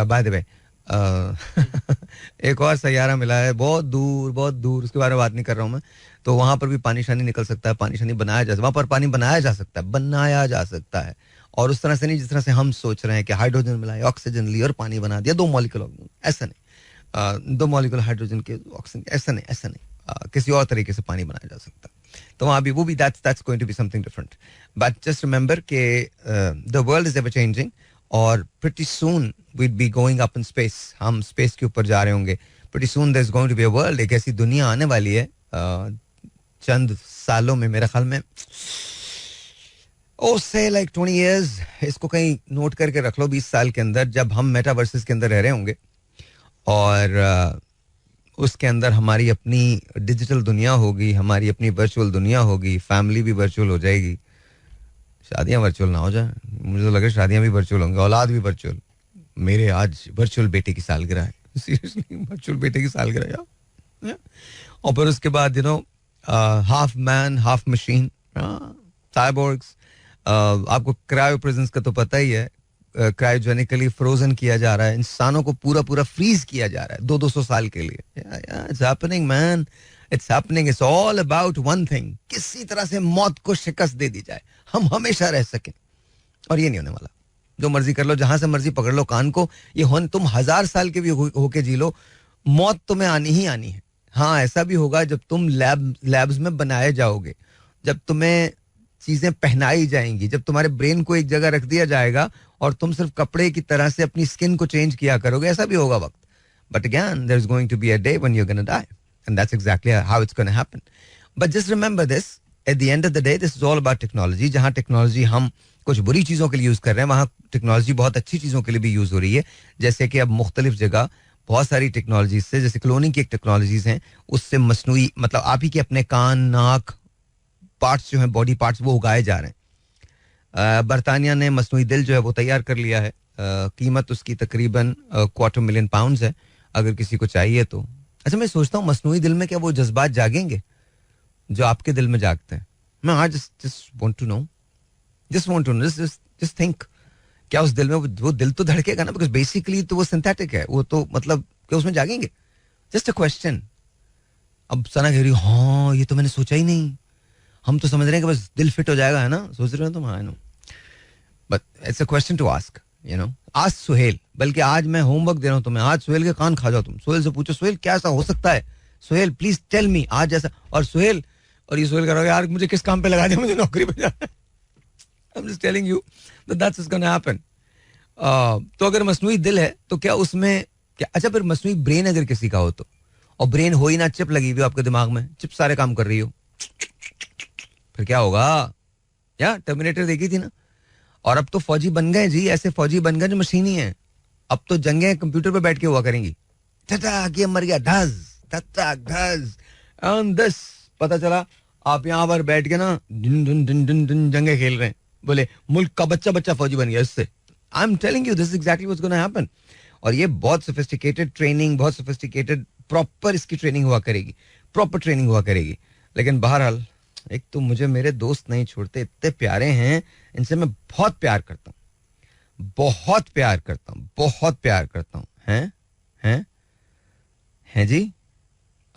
बाय द वे एक और सैयारा मिला है बहुत दूर, उसके बारे में बात नहीं कर रहा हूँ मैं. तो वहां पर भी पानी शानी निकल सकता है, पानी शानी बनाया जा सकता है, वहां पर पानी बनाया जा सकता है. और उस तरह से नहीं जिस तरह से हम सोच रहे हैं कि हाइड्रोजन मिलाया, ऑक्सीजन ली और पानी बना दिया, 2 मॉलिक्यूल. ऐसा नहीं. 2 मॉलिक्यूल हाइड्रोजन के ऑक्सीजन, ऐसा नहीं. किसी और तरीके से पानी बनाया जा सकता है. तो वहां भी वो भी that's going to be something different. But just remember के the world is ever changing और pretty soon we'd be going up in space. हम स्पेस के ऊपर जा रहे होंगे. Pretty soon there is going to be a world. एक ऐसी दुनिया आने वाली है चंद सालों में, मेरे ख्याल में ओ से लाइक 20 years. इसको कहीं नोट करके रख लो. 20 साल के अंदर जब हम मेटावर्सेस के अंदर रह रहे होंगे और उसके अंदर हमारी अपनी डिजिटल दुनिया होगी, हमारी अपनी वर्चुअल दुनिया होगी, फैमिली भी वर्चुअल हो जाएगी. शादियां वर्चुअल ना हो जाए, मुझे तो लगे शादियां भी वर्चुअल होंगी, औलाद भी वर्चुअल. मेरे आज वर्चुअल बेटे की सालगिरह है. सीरियसली वर्चुअल बेटे की सालगिरह यार. और फिर उसके बाद हाफ मैन हाफ मशीन, साइबोर्ग्स. आपको क्रायो प्रिजन्स का तो पता ही है. क्रायोजेनिकली फ्रोजन किया जा रहा है, इंसानों को पूरा फ्रीज किया जा रहा है 200 साल के लिए. It's happening man, it's happening. It's all about one thing, किसी तरह से मौत को शिकस्त दे दी जाए, हम हमेशा रह सकें. और ये नहीं होने वाला. जो मर्जी कर लो, जहां से मर्जी पकड़ लो कान को, ये तुम 1000 साल के भी होके जी लो, मौत तुम्हें आनी ही आनी है. हाँ ऐसा भी होगा जब तुम लैब्स में बनाए जाओगे, जब तुम्हें चीजें पहनाई जाएंगी, जब तुम्हारे ब्रेन को एक जगह रख दिया जाएगा और तुम सिर्फ कपड़े की तरह से अपनी स्किन को चेंज किया करोगे. ऐसा भी होगा वक्त. But again there is going to be a day when you are gonna die and that's exactly how it's gonna happen. But just remember this, at the end of the day this is all about technology. जहां technology हम कुछ बुरी चीजों के लिए use कर रहे हैं, वहां टेक्नोलॉजी बहुत अच्छी चीजों के लिए भी यूज हो रही है. जैसे कि अब मुख्तलिफ जगह बहुत सारी टेक्नोलॉजीज से, जैसे क्लोनिंग की एक टेक्नोलॉजीज हैं, उससे मसनूई मतलब आप ही के अपने कान नाक पार्ट्स जो हैं, बॉडी पार्ट्स, वो उगाए जा रहे हैं. बरतानिया ने मसनूई दिल जो है वो तैयार कर लिया है. कीमत उसकी तकरीबन £250,000 है, अगर किसी को चाहिए तो. अच्छा मैं सोचता हूँ मसनूई दिल में क्या वो जज्बात जागेंगे जो आपके दिल में जागते हैं? मैं आज just want to know, just think, क्या उस दिल में वो दिल तो धड़केगा ना, बिकॉज बेसिकली तो वो सिंथेटिक है, वो तो मतलब क्या उसमें जागेंगे? Just a question. अब सना कह रही हाँ ये तो मैंने सोचा ही नहीं, हम तो समझ रहे हैं कि बस दिल फिट हो जाएगा, है ना, सोच रहे हो तुम. हाँ no, but it's a question to ask, आज सुहेल, बल्कि आज मैं होमवर्क दे रहा हूँ तुम्हें, आज सुहेल के कान खा जाओ तुम. सुहेल से पूछो सुहेल क्या ऐसा हो सकता है, सुहेल प्लीज टेल मी आज ऐसा. और सुहेल, और ये सुहेल कह रहा है यार मुझे किस काम पे लगा दिया, मुझे नौकरी पे जाना है. I'm just telling you that that's what's gonna happen. तो अगर मसनूई दिल है तो क्या उसमें क्या, अच्छा फिर मसनूई ब्रेन अगर किसी का हो तो, और ब्रेन हो ही ना, चिप लगी हुई आपके दिमाग में, चिप सारे काम कर रही हो, फिर क्या होगा? या टर्मिनेटर देखी थी ना. और अब तो फौजी बन गए जी, ऐसे फौजी बन गए जो मशीन ही है. अब तो जंगें कंप्यूटर पे बैठ के हुआ करेंगी. टटाक ये मर गया, ढज टटाक ढज. दस पता चला आप यहाँ पर बैठ के ना दिन दिन दिन दिन दिन जंगे खेल रहे हैं, बोले मुल्क का बच्चा बच्चा फौजी बन गया इससे. I am telling you this is exactly what's gonna happen. और ये बहुत सोफिस्टिकेटेड ट्रेनिंग, बहुत सोफिस्टिकेटेड प्रॉपर इसकी ट्रेनिंग हुआ करेगी, प्रॉपर ट्रेनिंग हुआ करेगी. लेकिन बहरहाल एक तो मुझे मेरे दोस्त नहीं छोड़ते, इतने प्यारे हैं, इनसे मैं बहुत प्यार करता हूँ, बहुत प्यार करता हूँ, बहुत प्यार करता हूँ. हैं हैं हैं जी.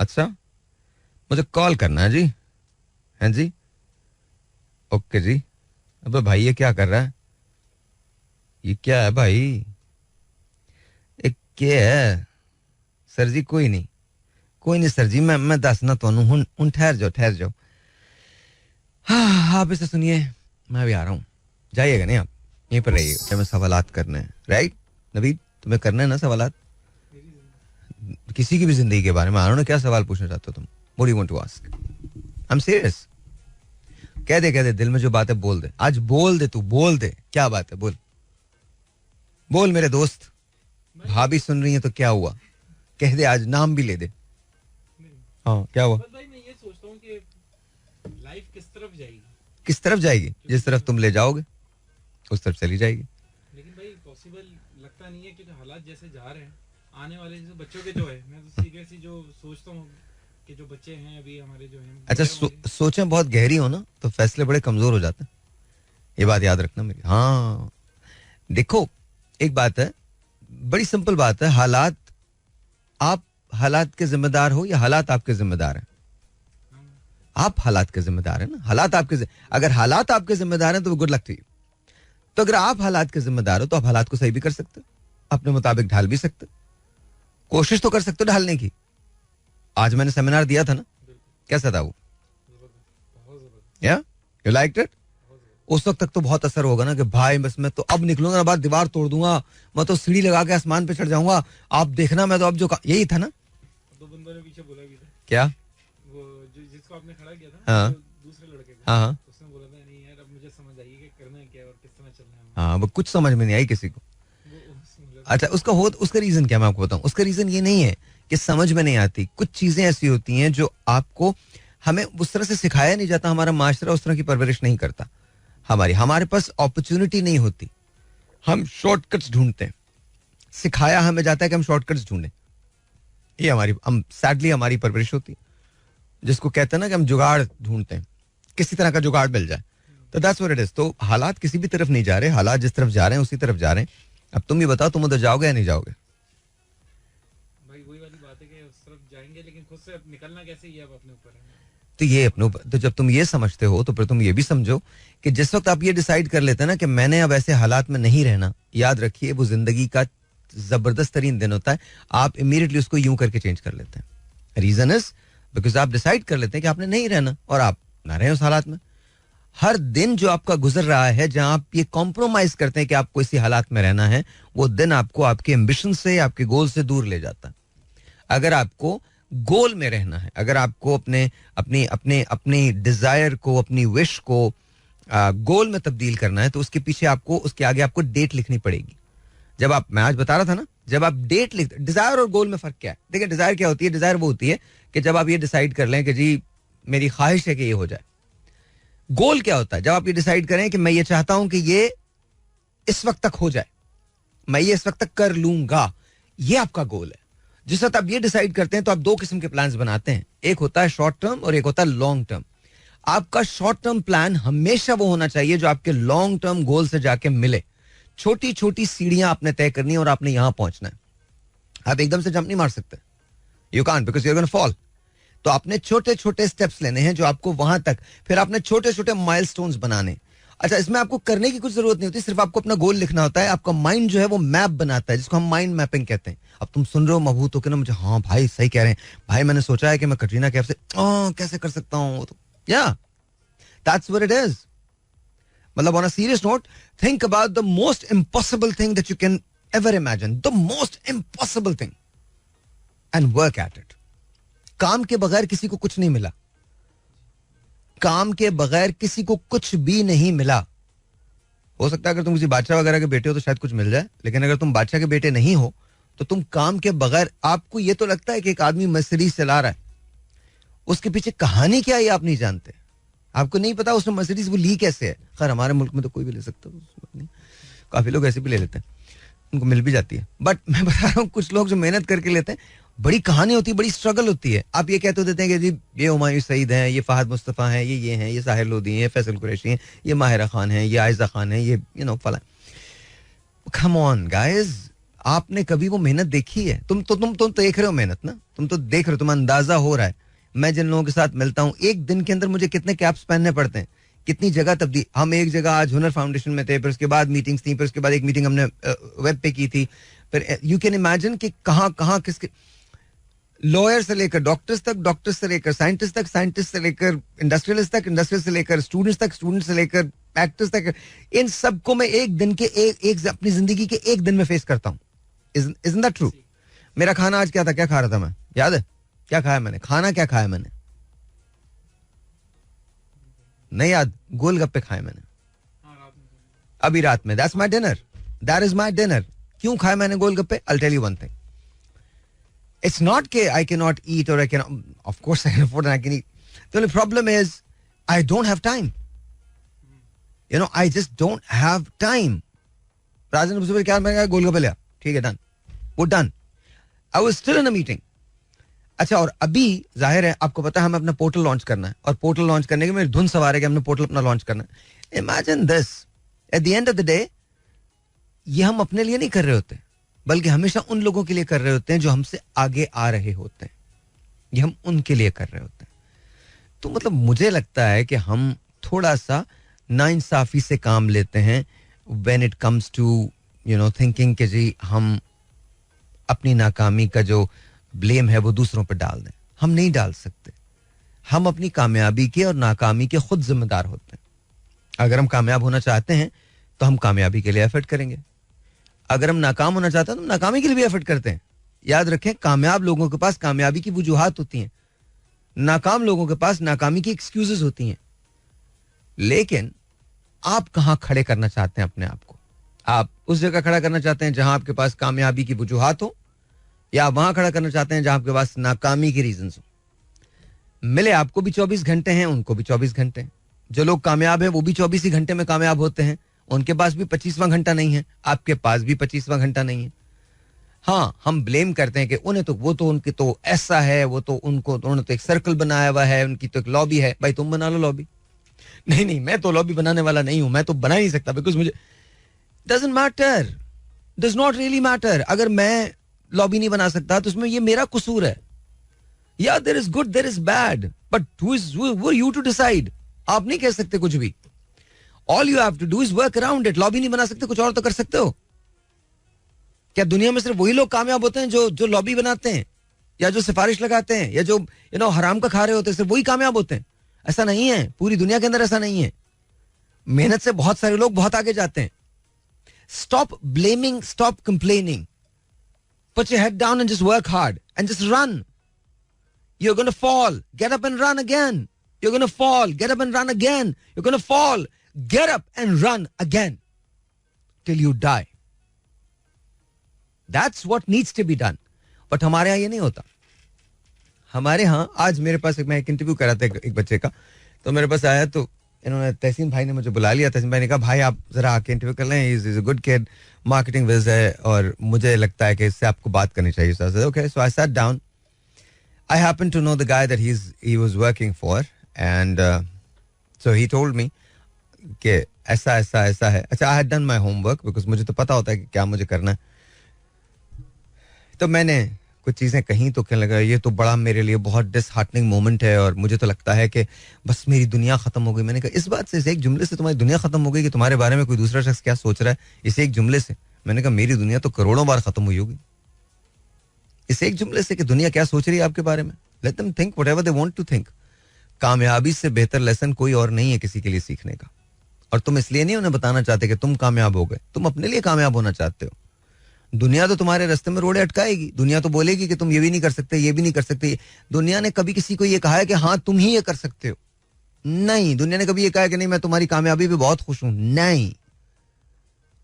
अच्छा मुझे कॉल करना है जी. हैं जी, ओके जी. अबे भाई ये क्या कर रहा है, ये क्या है भाई, एक क्या है सर जी? कोई नहीं सर जी, मैं दसना तो हूं, ठहर जाओ. हाँ आप इसे सुनिए, मैं भी आ रहा हूँ. जाइएगा नहीं आप, यहीं पर रहिएगा. हमें सवालात करने हैं, राइट नवीद? तुम्हें करना है ना सवालात किसी की भी जिंदगी के बारे में. आ रहा हूँ ना, क्या सवाल पूछना चाहते हो तुम? What do you want to ask? I am serious. कह दे दिल में जो बात है बोल दे, आज बोल दे, तू बोल दे, क्या बात है बोल मेरे दोस्त. भाभी सुन रही है तो क्या हुआ, कह दे, आज नाम भी ले दे. हाँ क्या हुआ? भाई मैं ये सोचता हूँ कि लाइफ किस तरफ जाएगी? जिस तरफ तुम ले जाओगे उस तरफ चली जाएगी. लेकिन भाई पॉसिबल लगता नहीं है, क्योंकि हालात जैसे जा रहे हैं, आने वाले जैसे बच्चों के जो है, मैं तो सीरियसली जो सोचता हूँ कि जो बच्चे हैं अभी हमारे जो हैं अच्छा, सोचें बहुत गहरी हो ना तो फैसले बड़े कमजोर हो जाते हैं, ये बात याद रखना मेरी. हाँ देखो, एक बात है, बड़ी सिंपल बात है, हालात, आप हालात के जिम्मेदार हो या हालात आपके जिम्मेदार हैं? आप हालात के जिम्मेदार हैं ना. हालात आपके अगर हालात आपके जिम्मेदार हैं तो गुड लक टू यू. तो अगर आप हालात के जिम्मेदार हो तो आप हालात को सही भी कर सकते हो, अपने मुताबिक ढाल भी सकते हो, कोशिश तो कर सकते हो ढालने की. आज मैंने सेमिनार दिया था ना, कैसा था वो? या यू लाइक्ड इट? उस वक्त तक तो बहुत असर होगा ना कि भाई बस मैं तो अब निकलूंगा ना, बाद दीवार तोड़ दूंगा, मैं तो सीढ़ी लगा के आसमान पे चढ़ जाऊंगा, आप देखना मैं तो अब जो यही था ना. दो बंदों ने पीछे बोला भी था. क्या? वो जो जिसको आपने खड़ा किया था, हाँ, दूसरे लड़के को, हाँ, उसने बोला था नहीं यार अब मुझे समझ आई कि करना क्या है और किस तरह चलना है. हाँ, वो कुछ समझ में नहीं आई किसी को. अच्छा, उसका रीजन क्या, मैं आपको बताऊं. उसका रीजन ये नहीं है कि समझ में नहीं आती. कुछ चीजें ऐसी होती हैं जो आपको, हमें उस तरह से सिखाया नहीं जाता, हमारा माशरा उस तरह की परवरिश नहीं करता. हमारे पास अपॉर्चुनिटी नहीं होती, हम शॉर्टकट्स ढूंढते हैं. सिखाया हमें जाता है कि हम शॉर्टकट्स ढूंढें. ये सैडली हमारी परवरिश होती है, जिसको कहते हैं ना कि हम जुगाड़ ढूंढते हैं, किसी तरह का जुगाड़ मिल जाए. तो दैट्स व्हाट इट इज. तो हालात किसी भी तरफ नहीं जा रहे, हालात जिस तरफ जा रहे हैं उसी तरफ जा रहे हैं. अब तुम ही बताओ, तुम उधर जाओगे या नहीं जाओगे? भाई वही वाली बात है कि उस तरफ जाएंगे लेकिन खुद से निकलना कैसे, ये अब अपने ऊपर है. तो ये अपने ऊपर, तो जब तुम ये समझते हो तो फिर तुम ये भी समझो कि जिस वक्त आप ये डिसाइड कर लेते हैं ना कि मैंने अब ऐसे हालात में नहीं रहना, याद रखिए वो जिंदगी का जबरदस्त तरीन दिन होता है. आप इमीडिएटली उसको यूं करके चेंज कर लेते हैं. रीजन इज बिकॉज आप डिसाइड कर लेते हैं कि आपने नहीं रहना और आप ना रहे उस हालात में. हर दिन जो आपका गुजर रहा है जहां आप ये कॉम्प्रोमाइज करते हैं कि आपको इसी हालात में रहना है, वो दिन आपको आपके एम्बिशन से, आपके गोल से दूर ले जाता है. अगर आपको गोल में रहना है, अगर आपको अपनी डिजायर को, अपनी विश को गोल में तब्दील करना है, तो उसके पीछे आपको, उसके आगे आपको डेट लिखनी पड़ेगी. जब आप, मैं आज बता रहा था ना, जब आप डेट लिखते, डिजायर और गोल में फर्क क्या है? देखिए, डिजायर क्या होती है? डिजायर वो होती है कि जब आप ये डिसाइड कर लें कि जी मेरी ख्वाहिश है कि ये हो जाए. गोल क्या होता है? जब आप ये डिसाइड करें कि मैं ये चाहता हूं कि ये इस वक्त तक हो जाए, मैं ये इस वक्त तक कर लूंगा, ये आपका गोल है. जिस वक्त आप ये डिसाइड करते हैं तो आप दो किस्म के प्लान्स बनाते हैं. एक होता है शॉर्ट टर्म और एक होता है लॉन्ग टर्म. आपका शॉर्ट टर्म प्लान हमेशा वो होना चाहिए जो आपके लॉन्ग टर्म गोल से जाके मिले. छोटी छोटी सीढ़ियां आपने तय करनी है और आपने यहां पहुंचना है. आप एकदम से जंप नहीं मार सकते, you can't, because you are gonna fall. तो आपने छोटे छोटे स्टेप्स लेने हैं जो आपको वहां तक, फिर आपने छोटे छोटे माइलस्टोन्स बनाने. अच्छा, इसमें आपको करने की कुछ जरूरत नहीं होती, सिर्फ आपको अपना गोल लिखना होता है. आपका माइंड जो है वो मैप बनाता है, जिसको हम माइंड मैपिंग कहते हैं. अब तुम सुन रहे हो मबहूत होकर ना मुझे, हाँ भाई सही कह रहे हैं भाई, मैंने सोचा है कि मैं कटरीना कैफ से कैसे कर सकता हूँ. तो या दैट्स व्हाट इट इज. मतलब on a serious note, think about the most impossible thing that you can ever imagine, the most impossible thing, and work at it. काम के बगैर किसी को कुछ नहीं मिला. काम के बगैर किसी को कुछ भी नहीं मिला. हो सकता है अगर तुम किसी बादशाह वगैरह के बेटे हो तो शायद कुछ मिल जाए, लेकिन अगर तुम बादशाह के बेटे नहीं हो तो तुम काम के बगैर, आपको ये तो लगता है कि एक आदमी मर्सिडीज चला रहा है, उसके पीछे कहानी क्या है आप नहीं जानते. आपको नहीं पता उसने मर्सिडीज वो ली कैसे है. खैर हमारे मुल्क में तो कोई भी ले सकता है, काफी लोग ऐसे भी ले लेते हैं, उनको मिल भी जाती है. बट मैं बता रहा हूँ कुछ लोग जो मेहनत करके लेते हैं, बड़ी कहानी होती है, बड़ी स्ट्रगल होती है. आप ये कहते देते हैं कि जी ये हुमायूं सईद हैं, ये फहद मुस्तफ़ा हैं, ये हैं, ये साहिर लोधी हैं, फैसल कुरैशी हैं, ये माहिरा खान हैं, ये आयजा खान हैं, ये फला. कम ऑन गाइस, आपने कभी वो मेहनत देखी है? तुम देख रहे हो मेहनत ना, तुम तो देख रहे हो, तुम्हें अंदाजा हो रहा है. मैं जिन लोगों के साथ मिलता हूँ, एक दिन के अंदर मुझे कितने कैप्स पहनने पड़ते हैं, कितनी जगह तब्दील. हम एक जगह आज हुनर फाउंडेशन में थे, फिर उसके बाद मीटिंग्स थी, फिर उसके बाद एक मीटिंग हमने वेब पे की थी. फिर यू कैन इमेजिन कि कहाँ कहाँ किसके, लॉयर से लेकर डॉक्टर्स तक, डॉक्टर्स से लेकर साइंटिस्ट तक, साइंटिस्ट से लेकर इंडस्ट्रियलिस्ट तक, इंडस्ट्रियल से लेकर स्टूडेंट्स तक, स्टूडेंट्स से लेकर एक्टर्स तक. इन सबको मैं एक दिन के एक अपनी जिंदगी के एक दिन में फेस करता हूँ. Isn't that true? मेरा खाना आज क्या था, क्या खा रहा था मैं, याद है? क्या खाया मैंने, खाना क्या खाया मैंने, नहीं याद? गोलगप्पे खाए मैंने अभी रात में. That's my dinner, that is my dinner. क्यों खाए मैंने गोलगप्पे? I'll tell you one thing. It's not कि I cannot eat or I can, of course I can afford and I can eat. The only problem is I don't have time. I just don't have time. राजन क्या, मैं गोलगप्पे लिया, ठीक है, done, वो done. I was still in a meeting अच्छा, और अभी जाहिर है आपको पता है हमें अपना पोर्टल लॉन्च करना है, और पोर्टल लॉन्च करने की मेरी धुन सवार है कि हमने पोर्टल अपना लॉन्च करना है. Imagine this, at the end of the day ये हम अपने लिए नहीं कर रहे होते, बल्कि हमेशा उन लोगों के लिए कर रहे होते हैं जो हमसे आगे आ रहे होते हैं. ये हम उनके लिए कर रहे होते हैं. तो मतलब मुझे लगता है कि हम थोड़ा सा नाइंसाफी से काम लेते हैं when it comes to thinking कि जी हम अपनी नाकामी का जो ब्लेम है वो दूसरों पर डाल दें. हम नहीं डाल सकते. हम अपनी कामयाबी के और नाकामी के खुद जिम्मेदार होते हैं. अगर हम कामयाब होना चाहते हैं तो हम कामयाबी के लिए एफर्ट करेंगे. अगर हम नाकाम होना चाहते हैं तो हम नाकामी के लिए भी एफर्ट करते हैं. याद रखें, कामयाब लोगों के पास कामयाबी की वजूहात होती हैं, नाकाम लोगों के पास नाकामी की एक्सक्यूजेस होती हैं. लेकिन आप कहां खड़े करना चाहते हैं अपने आप को? आप उस जगह खड़ा करना चाहते हैं जहां आपके पास कामयाबी की वजूहात हो, या आप वहां खड़ा करना चाहते हैं जहां आपके पास नाकामी की रीजंस हो? मिले आपको भी 24 घंटे हैं, उनको भी 24 घंटे हैं. जो लोग कामयाब हैं वो भी 24 ही घंटे में कामयाब होते हैं. उनके पास भी 25वां घंटा नहीं है, आपके पास भी 25वां घंटा नहीं है. हाँ, हम ब्लेम करते हैं कि उन्हें तो वो तो उनकी तो ऐसा है, वो तो उनको उन्होंने तो एक सर्कल बनाया हुआ है, उनकी तो एक लॉबी है. भाई तुम बना लो लॉबी. नहीं नहीं, मैं तो लॉबी बनाने वाला नहीं हूं, मैं तो बना ही नहीं सकता, बिकॉज मुझे doesn't matter, does not really matter. अगर मैं लॉबी नहीं बना सकता तो उसमें ये मेरा कसूर है. Yeah there is good, there is bad, but who you to decide. आप नहीं कह सकते कुछ भी. All you have to do is work around it. Lobby नहीं बना सकते, कुछ और तो कर सकते हो. क्या दुनिया में सिर्फ वही लोग कामयाब होते हैं जो लॉबी बनाते हैं, या जो सिफारिश लगाते हैं, या जो हराम का खा रहे होते हैं, सिर्फ वही कामयाब होते हैं? ऐसा नहीं है. पूरी दुनिया के अंदर ऐसा नहीं है. मेहनत से बहुत सारे लोग बहुत आगे जाते हैं. Stop blaming, stop complaining. Put your head down and just work hard and just run. You're going to fall. Get up and run again. You're going to fall. Get up and run again. You're going to fall. Get up and run again till you die. That's what needs to be done. But हमारे यहाँ ये नहीं होता. हमारे यहाँ आज मेरे पास मैं एक इंटरव्यू करा था एक बच्चे का, तो मेरे पास आया तो इन्होंने तहसीन भाई ने मुझे बुला लिया. तहसीन भाई ने कहा भाई आप जरा आके इंटरव्यू कर लें, is a good kid, marketing whiz है और मुझे लगता है कि इससे आपको बात करनी चाहिए. So I said okay. So I sat down. I happen to know the guy that he was working for, and so he told me कि ऐसा ऐसा ऐसा है. अच्छा, I had done my homework because मुझे तो पता होता है कि क्या मुझे करना है. तो मैंने कुछ चीज़ें कहीं तो कहने लगा ये तो बड़ा मेरे लिए बहुत डिसहार्टनिंग मोमेंट है और मुझे तो लगता है कि बस मेरी दुनिया खत्म हो गई. मैंने कहा इस बात से, इस एक जुमले से तुम्हारी दुनिया खत्म हो गई कि तुम्हारे बारे में कोई दूसरा शख्स क्या सोच रहा है? इस एक जुमले से. मैंने कहा मेरी दुनिया तो करोड़ों बार खत्म हुई होगी इस एक जुमले से कि दुनिया क्या सोच रही है आपके बारे में. Let them think whatever they want to think. कामयाबी से बेहतर लेसन कोई और नहीं है किसी के लिए सीखने का. और तुम इसलिए नहीं उन्हें बताना चाहते कि तुम कामयाब हो गए, तुम अपने लिए कामयाब होना चाहते हो. दुनिया तो तुम्हारे रास्ते में रोड़े अटकाएगी. दुनिया तो बोलेगी कि तुम ये भी नहीं कर सकते, ये भी नहीं कर सकते. दुनिया ने कभी किसी को ये कहा है कि हाँ तुम ही ये कर सकते हो? नहीं. दुनिया ने कभी ये कहा है कि नहीं मैं तुम्हारी कामयाबी पे बहुत खुश हूं? नहीं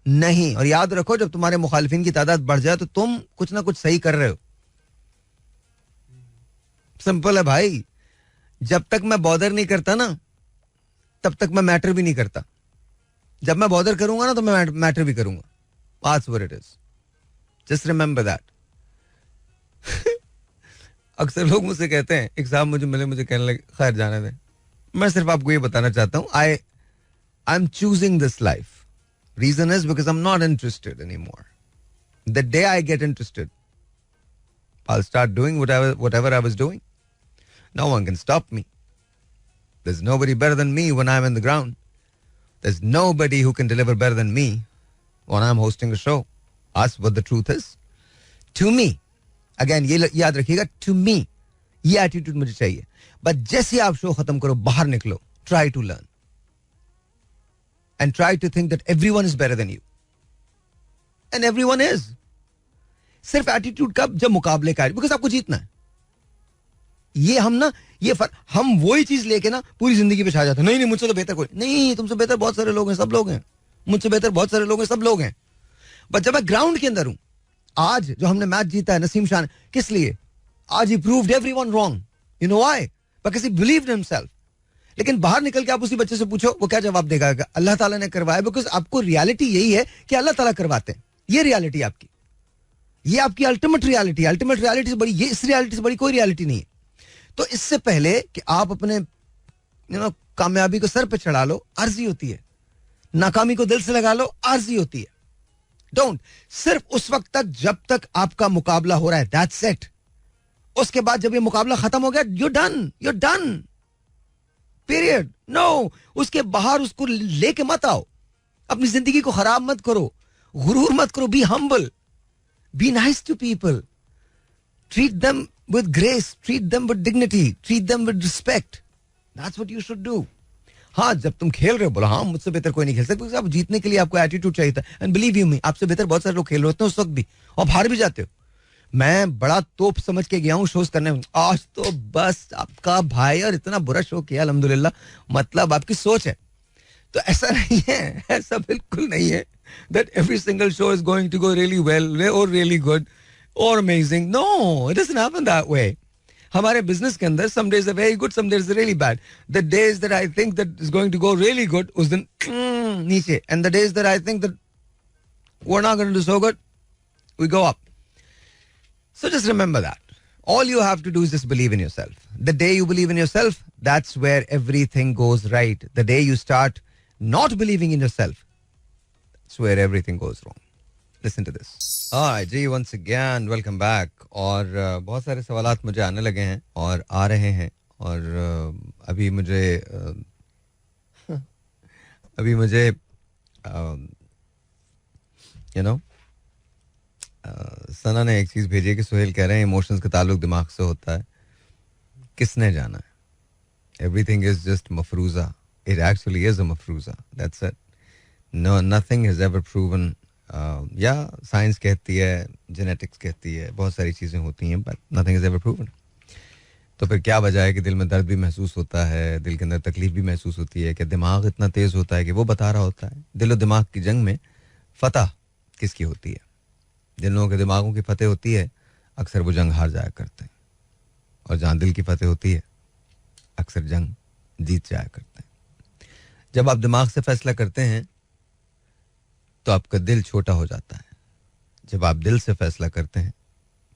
नहीं. और याद रखो जब तुम्हारे मुखालिफिन की तादाद बढ़ जाए तो तुम कुछ ना कुछ सही कर रहे हो. सिंपल है भाई. जब तक मैं बॉदर नहीं करता ना तब तक मैं मैटर भी नहीं करता. जब मैं बॉदर करूंगा ना तो मैं मैटर भी करूंगा. That's what it is. Just remember that. अक्सर लोग मुझसे कहते हैं, एक साहब मुझे मिले, मुझे कहने लगे खैर जाने दें, मैं सिर्फ आपको ये बताना चाहता हूँ I am choosing this life. Reason is because I am not interested anymore. The day I get interested I'll start doing whatever I was doing. No one can stop me. There's nobody better than me when I'm in the ground. There's nobody who can deliver better than me when I'm hosting a show. Ask what the truth is. To me, again, ये याद रखिएगा, to me, ये attitude मुझे चाहिए. But जैसे आप show खत्म करो, बाहर निकलो, try to learn. And try to think that everyone is better than you. And everyone is. सिर्फ एटीट्यूड का जब मुकाबले का, बिकॉज आपको जीतना है. ये हम ना हम वही चीज लेके ना पूरी जिंदगी पे छा जाते हैं. नहीं नहीं मुझसे तो बेहतर कोई नहीं. तुमसे बेहतर बहुत सारे लोग हैं, सब लोग हैं. मुझसे बेहतर बहुत सारे लोग हैं, सब लोग हैं. बट जब मैं ग्राउंड के अंदर हूं, आज जो हमने मैच जीता है नसीम शाह, किस लिए? आज he proved everyone wrong. You know why? Because he believed in himself. लेकिन बाहर निकल के आप उसी बच्चे से पूछो, वो क्या जवाब देगा? अल्लाह ताला ने करवाया. बिकॉज आपको रियलिटी यही है कि अल्लाह ताला करवाते हैं. ये रियलिटी आपकी. ये आपकी अल्टीमेट रियलिटी, अल्टीमेट रियलिटी से बड़ी, ये इस रियलिटी से बड़ी कोई रियलिटी नहीं है. तो इससे पहले कि आप अपने कामयाबी को सर पे चढ़ा लो, आरजी होती है. नाकामी को दिल से लगा लो, आरजी होती है. डोंट. सिर्फ उस वक्त तक जब तक आपका मुकाबला हो रहा है, दैट्स इट. उसके बाद जब ये मुकाबला खत्म हो गया, you're done. पीरियड. नो, उसके बाहर उसको लेके मत आओ. अपनी जिंदगी को खराब मत करो, गुरूर मत करो. Be humble, be nice to people, treat them with grace, treat them with dignity, treat them with respect. That's what you should do. हाँ, जब तुम खेल रहे हो, बोलो हाँ मुझसे बेहतर कोई नहीं खेल सकता, क्योंकि आप जीतने के लिए आपको एटीट्यूड चाहिए था. एंड बिलीव यू मी, आपसे बेहतर बहुत सारे लोग खेल रहे होते हैं उस वक्त भी, और हार भी जाते हो. मैं बड़ा तोप समझ के गया हूँ शोज करने में. आज तो बस आपका भाई, और इतना बुरा शो किया अल्हम्दुलिल्लाह. मतलब आपकी सोच है. तो ऐसा नहीं है, ऐसा बिल्कुल नहीं है that every single show is going to go really well or really good or amazing. No, it doesn't happen that way. हमारे बिजनेस के अंदर some days are very good, some days are really bad. The days that I think that is going to go really good, उस दिन नीचे. And the days that I think that we're not going to do so good, we go up. So just remember that. All you have to do is just believe in yourself. The day you believe in yourself, that's where everything goes right. The day you start not believing in yourself, that's where everything goes wrong. Listen to this. Alright, ji, once again, welcome back. और बहुत सारे सवालात मुझे आने लगे हैं और आ रहे हैं, और अभी मुझे you know, सना ने एक चीज भेजी है कि सोहेल कह रहे हैं इमोशंस का ताल्लुक दिमाग से होता है. किसने जाना है? एवरीथिंग इज जस्ट मफरूजा. इट एक्चुअली इज अ मफरूजा. That's it. No, nothing is ever proven. या साइंस कहती है, जेनेटिक्स कहती है, बहुत सारी चीजें होती हैं, but nothing is ever proven. तो फिर क्या वजह है कि दिल में दर्द भी महसूस होता है, दिल के अंदर तकलीफ भी महसूस होती है, कि दिमाग इतना तेज होता है कि वो बता रहा होता है. दिल और दिमाग की जंग में फतह किसकी होती है? जिन लोगों के दिमागों की फतेह होती है, अक्सर वो जंग हार जाया करते हैं, और जहां दिल की फतेह होती है, अक्सर जंग जीत जाया करते हैं. जब आप दिमाग से फैसला करते हैं तो आपका दिल छोटा हो जाता है. जब आप दिल से फैसला करते हैं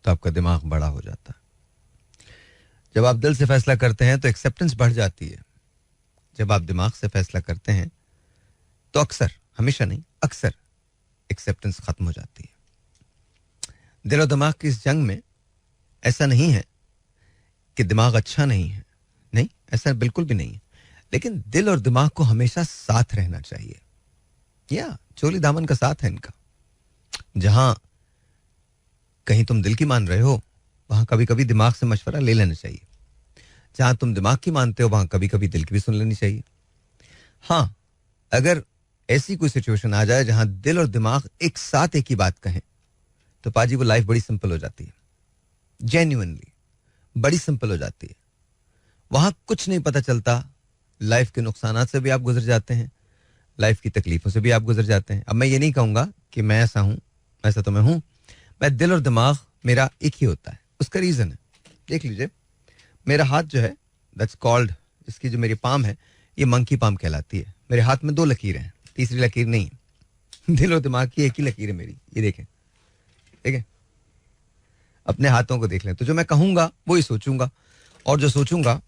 तो आपका दिमाग बड़ा हो जाता है. जब आप दिल से फैसला करते हैं तो एक्सेप्टेंस बढ़ जाती है. जब आप दिमाग से फैसला करते हैं तो अक्सर, हमेशा नहीं, अक्सर एक्सेप्टेंस खत्म हो जाती है. दिल और दिमाग की इस जंग में ऐसा नहीं है कि दिमाग अच्छा नहीं है, नहीं, ऐसा बिल्कुल भी नहीं है. लेकिन दिल और दिमाग को हमेशा साथ रहना चाहिए. या चोली दामन का साथ है इनका. जहां कहीं तुम दिल की मान रहे हो, वहां कभी कभी दिमाग से मशवरा ले लेना चाहिए. जहां तुम दिमाग की मानते हो, वहां कभी कभी दिल की भी सुन लेनी चाहिए. हाँ, अगर ऐसी कोई सिचुएशन आ जाए जहां दिल और दिमाग एक साथ एक ही बात कहें, तो पाजी वो लाइफ बड़ी सिंपल हो जाती है. जेन्युइनली बड़ी सिंपल हो जाती है. वहां कुछ नहीं पता चलता. लाइफ के नुकसानात से भी आप गुजर जाते हैं, लाइफ की तकलीफों से भी आप गुजर जाते हैं. अब मैं ये नहीं कहूंगा कि मैं ऐसा हूं, ऐसा तो मैं हूं. मैं दिल और दिमाग मेरा एक ही होता है. उसका रीजन है, देख लीजिए, मेरा हाथ जो है, दैट्स कॉल्ड, इसकी जो मेरी पाम है, ये मंकी पाम कहलाती है. मेरे हाथ में 2 लकीरें हैं, तीसरी लकीर नहीं. दिल और दिमाग की एक ही लकीर है मेरी. ये देखें, ठीक है, अपने हाथों को देख लें. तो जो मैं कहूंगा वही सोचूंगा, और जो सोचूंगा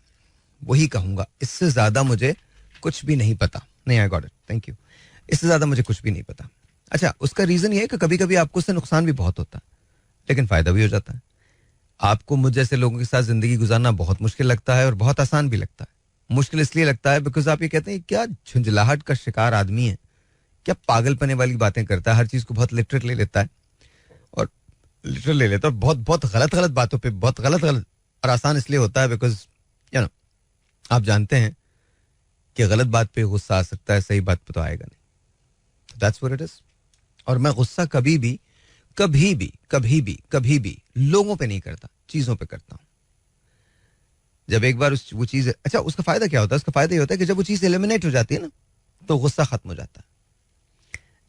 वही कहूंगा. इससे ज्यादा मुझे कुछ भी नहीं पता. नहीं, I got it, thank you. इससे ज्यादा मुझे कुछ भी नहीं पता. अच्छा, उसका रीजन ये है कि कभी कभी आपको उससे नुकसान भी बहुत होता है, लेकिन फायदा भी हो जाता है. आपको मुझ जैसे लोगों के साथ जिंदगी गुजारना बहुत मुश्किल लगता है और बहुत आसान भी लगता है. मुश्किल इसलिए लगता है बिकॉज आप ये कहते हैं क्या झुंझलाहट का शिकार आदमी है, क्या पागलपने वाली बातें करता है, हर चीज को बहुत लिटरल ले लेता है, और लिटरल ले लेता है, बहुत बहुत गलत बातों पे बहुत गलत. और आसान इसलिए होता है बिकॉज यू नो, आप जानते हैं कि गलत बात पे गुस्सा आ सकता है, सही बात पे तो आएगा नहीं. That's what it is. और मैं गुस्सा कभी भी लोगों पे नहीं करता, चीजों पे करता हूं. जब एक बार वो चीज, अच्छा, उसका फायदा क्या होता है? उसका फायदा ये होता है कि जब वो चीज एलिमिनेट हो जाती है ना, तो गुस्सा खत्म हो जाता है.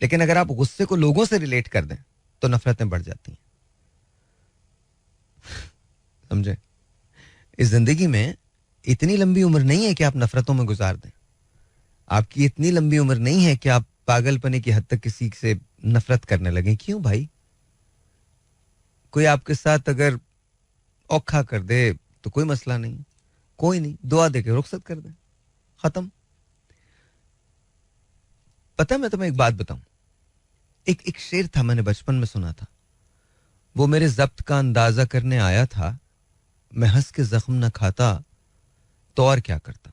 लेकिन अगर आप गुस्से को लोगों से रिलेट कर दें तो नफरतें बढ़ जाती हैं. समझे? इस जिंदगी में इतनी लंबी उम्र नहीं है कि आप नफरतों में गुजार दें. आपकी इतनी लंबी उम्र नहीं है कि आप पागलपने की हद तक किसी से नफरत करने लगे. क्यों भाई? कोई आपके साथ अगर औखा कर दे तो कोई मसला नहीं, कोई नहीं, दुआ दे के रुखसत कर दे, खत्म. पता है, मैं तुम्हें एक बात बताऊं, एक शेर था, मैंने बचपन में सुना था. वो मेरे जब्त का अंदाजा करने आया था, मैं हंस के जख्म न खाता तो और क्या करता.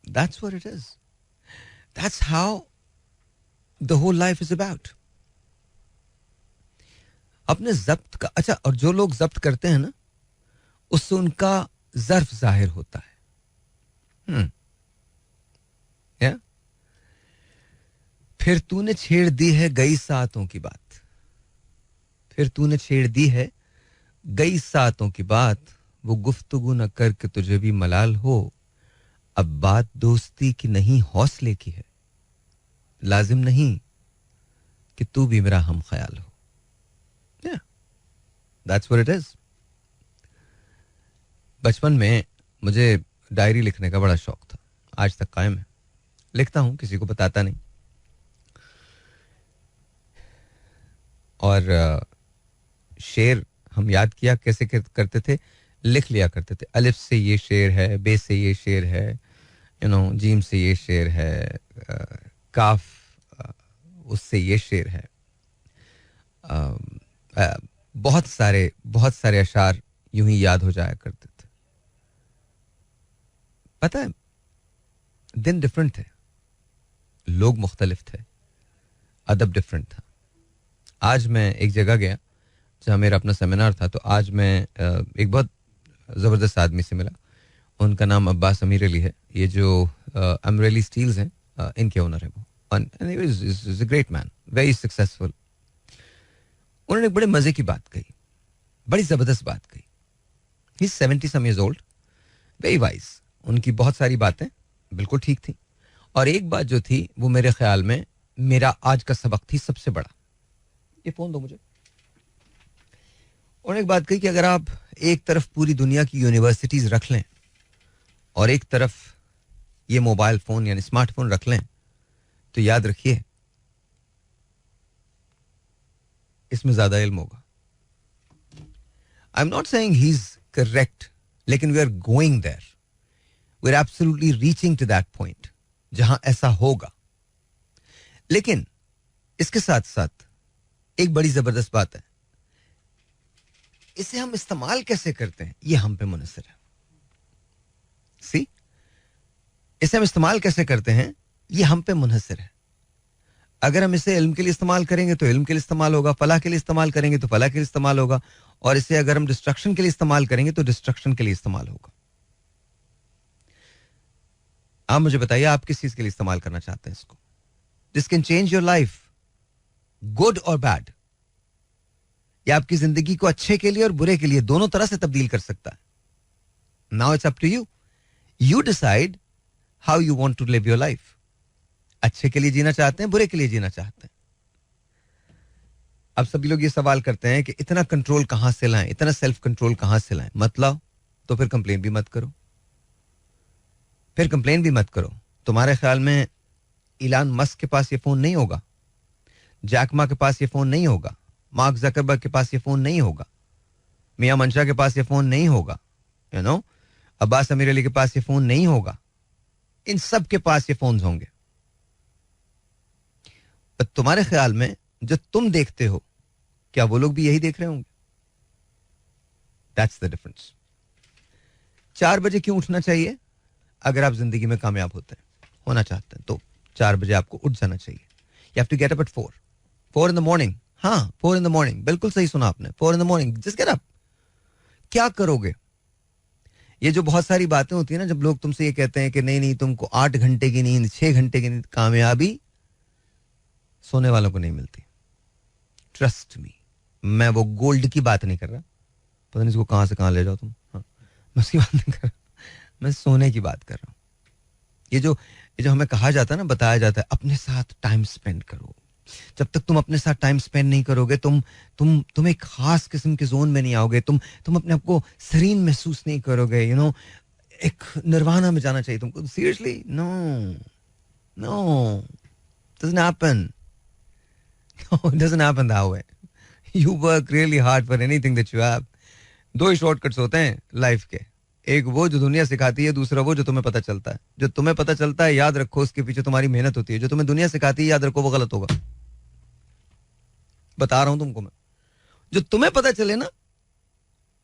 That's what it is. That's how the whole life is about. अपने जब्त का. अच्छा, और जो लोग जब्त करते हैं ना, उससे उनका ज़र्फ जाहिर होता है. या फिर तूने छेड़ दी है गई सातों की बात, फिर तूने छेड़ दी है गई सातों की बात, वो गुफ्तगू न करके तुझे भी मलाल हो. अब बात दोस्ती की नहीं हौसले की है, लाजिम नहीं कि तू भी मेरा हम ख्याल हो. Yeah, that's what it is. बचपन में मुझे डायरी लिखने का बड़ा शौक था, आज तक कायम है. लिखता हूं, किसी को बताता नहीं. और शेर हम याद किया कैसे करते थे, लिख लिया करते थे. अलिफ से ये शेर है, बे से ये शेर है, जीम से ये शेर है, काफ उससे ये शेर है. बहुत सारे अशार यूं ही याद हो जाया करते थे. पता है, दिन डिफरेंट थे, लोग मुख्तलिफ थे, अदब डिफरेंट था. आज मैं एक जगह गया जहाँ मेरा अपना सेमिनार था, तो आज मैं एक बहुत ज़बरदस्त आदमी से मिला. उनका नाम अब्बास अमीर अली है. ये जो अमरेली स्टील्स हैं, इनके ओनर हैं वो. Is a great man, very successful. उन्होंने एक बड़े मजे की बात कही, बड़ी जबरदस्त बात कही. ही 70 some years old, very wise. उनकी बहुत सारी बातें बिल्कुल ठीक थी, और एक बात जो थी वो मेरे ख्याल में मेरा आज का सबक थी सबसे बड़ा. ये फोन दो मुझे. उन्होंने एक बात कही कि अगर आप एक तरफ पूरी दुनिया की यूनिवर्सिटीज रख लें और एक तरफ ये मोबाइल फोन यानी स्मार्टफोन रख लें, तो याद रखिए इसमें ज्यादा इल्म होगा. I am not saying he is correct, लेकिन we are going there, we are absolutely reaching to that point जहां ऐसा होगा. लेकिन इसके साथ साथ एक बड़ी जबरदस्त बात है, इसे हम इस्तेमाल कैसे करते हैं ये हम पे मुनसर है. सी, इसे हम इस्तेमाल कैसे करते हैं ये हम पे मुनहसर है. अगर हम इसे इल्म के लिए इस्तेमाल करेंगे तो इल्म के लिए इस्तेमाल होगा, फलाह के लिए इस्तेमाल करेंगे तो फलाह के लिए इस्तेमाल होगा, और इसे अगर हम डिस्ट्रक्शन के लिए इस्तेमाल करेंगे तो डिस्ट्रक्शन के लिए इस्तेमाल होगा. आप मुझे बताइए, आप किस चीज के लिए इस्तेमाल करना चाहते हैं इसको? This can change your life, good और बैड. या आपकी जिंदगी को अच्छे के लिए और बुरे के लिए, दोनों तरह से तब्दील कर सकता है. Now it's up to you. You decide how you want to live your life. अच्छे के लिए जीना चाहते हैं, बुरे के लिए जीना चाहते हैं. अब सभी लोग ये सवाल करते हैं कि इतना कंट्रोल कहां से लाएं, इतना सेल्फ कंट्रोल कहां से लाएं. मत लाओ तो फिर कंप्लेन भी मत करो, फिर कंप्लेन भी मत करो. तुम्हारे ख्याल में इलान मस्क के पास ये फोन नहीं होगा, जैक मा के पास ये फोन नहीं होगा, मार्क जकरबर्ग के पास ये फोन नहीं होगा, मियां मंशा के पास ये फोन नहीं होगा, अब्बास अमीर अली के पास ये फोन नहीं होगा. इन सब के पास ये फोन्स होंगे. पर तुम्हारे ख्याल में जो तुम देखते हो, क्या वो लोग भी यही देख रहे होंगे? That's the difference. 4 बजे क्यों उठना चाहिए? अगर आप जिंदगी में कामयाब होना चाहते हैं तो 4 बजे आपको उठ जाना चाहिए. You have to get up at 4 in the morning. हाँ, 4 इन द मॉर्निंग, बिल्कुल सही सुना आपने. 4 in the morning, just get up. क्या करोगे? ये जो बहुत सारी बातें होती है ना, जब लोग तुमसे ये कहते हैं कि नहीं नहीं तुमको 8 घंटे की नींद, 6 घंटे की नींद, कामयाबी सोने वालों को नहीं मिलती. ट्रस्ट मी, मैं वो गोल्ड की बात नहीं कर रहा, पता नहीं इसको कहां से कहां ले जाओ तुम. हाँ, मैं उसकी बात नहीं कर रहा, मैं सोने की बात कर रहा हूं. ये जो हमें कहा जाता है ना, बताया जाता है, अपने साथ टाइम स्पेंड करो. जब तक तुम अपने साथ टाइम स्पेंड नहीं करोगे, तुम एक खास किस्म के जोन में नहीं आओगे, तुम अपने आप को सीरीन महसूस नहीं करोगे. एक निर्वाणा में जाना चाहिए तुमको. Seriously, no no, doesn't happen. No, it doesn't happen that way. You work really hard for anything that you have. दो ही शॉर्टकट्स होते हैं लाइफ के. एक वो जो दुनिया सिखाती है, दूसरा वो जो तुम्हें पता चलता है. जो तुम्हें पता चलता है याद रखो, उसके पीछे तुम्हारी मेहनत होती है. जो तुम्हें दुनिया सिखाती है याद रखो वो गलत होगा. बता रहा हूं तुमको मैं. जो तुम्हें पता चले ना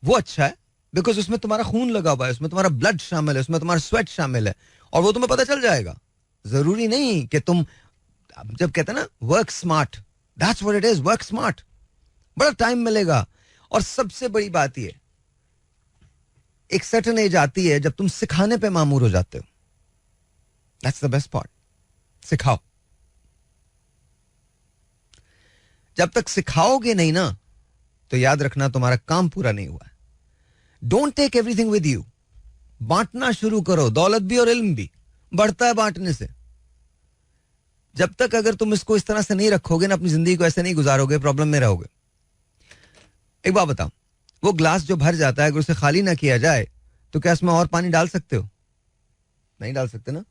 वो अच्छा है, बिकॉज उसमें तुम्हारा खून लगा हुआ है, उसमें तुम्हारा ब्लड शामिल है, उसमें तुम्हारा स्वेट शामिल है, और वो तुम्हें पता चल जाएगा. जरूरी नहीं कि तुम, जब कहते हैं ना work smart, that's what it is, work smart. बड़ा टाइम मिलेगा. और सबसे बड़ी बात ये, एक सर्टेन एज आती है जब तुम सिखाने पे मामूर हो जाते हो. That's the best part. सिखाओ. जब तक सिखाओगे नहीं ना, तो याद रखना तुम्हारा काम पूरा नहीं हुआ है. Don't take everything with you. बांटना शुरू करो. दौलत भी और इल्म भी बढ़ता है बांटने से. जब तक अगर तुम इसको इस तरह से नहीं रखोगे ना, अपनी जिंदगी को ऐसे नहीं गुजारोगे, प्रॉब्लम में रहोगे. एक बात बताओ, वो ग्लास जो भर जाता है अगर उसे खाली ना किया जाए तो क्या उसमें और पानी डाल सकते हो? नहीं डाल सकते ना.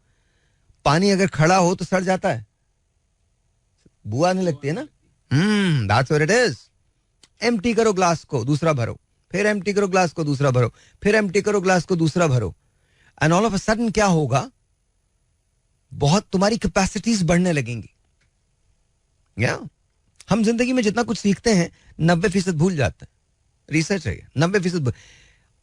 पानी अगर खड़ा हो तो सड़ जाता है, बू आने लगती है ना. That's what it is. Empty करो ग्लास को, दूसरा भरो. फिर एम्प्टी करो ग्लास को, दूसरा भरो. फिर एम्प्टी करो ग्लास को, दूसरा भरो. And all of a sudden क्या होगा, बहुत तुम्हारी कैपेसिटीज बढ़ने लगेंगी. या हम जिंदगी में जितना कुछ सीखते हैं 90% भूल जाते हैं. रिसर्च है 90%.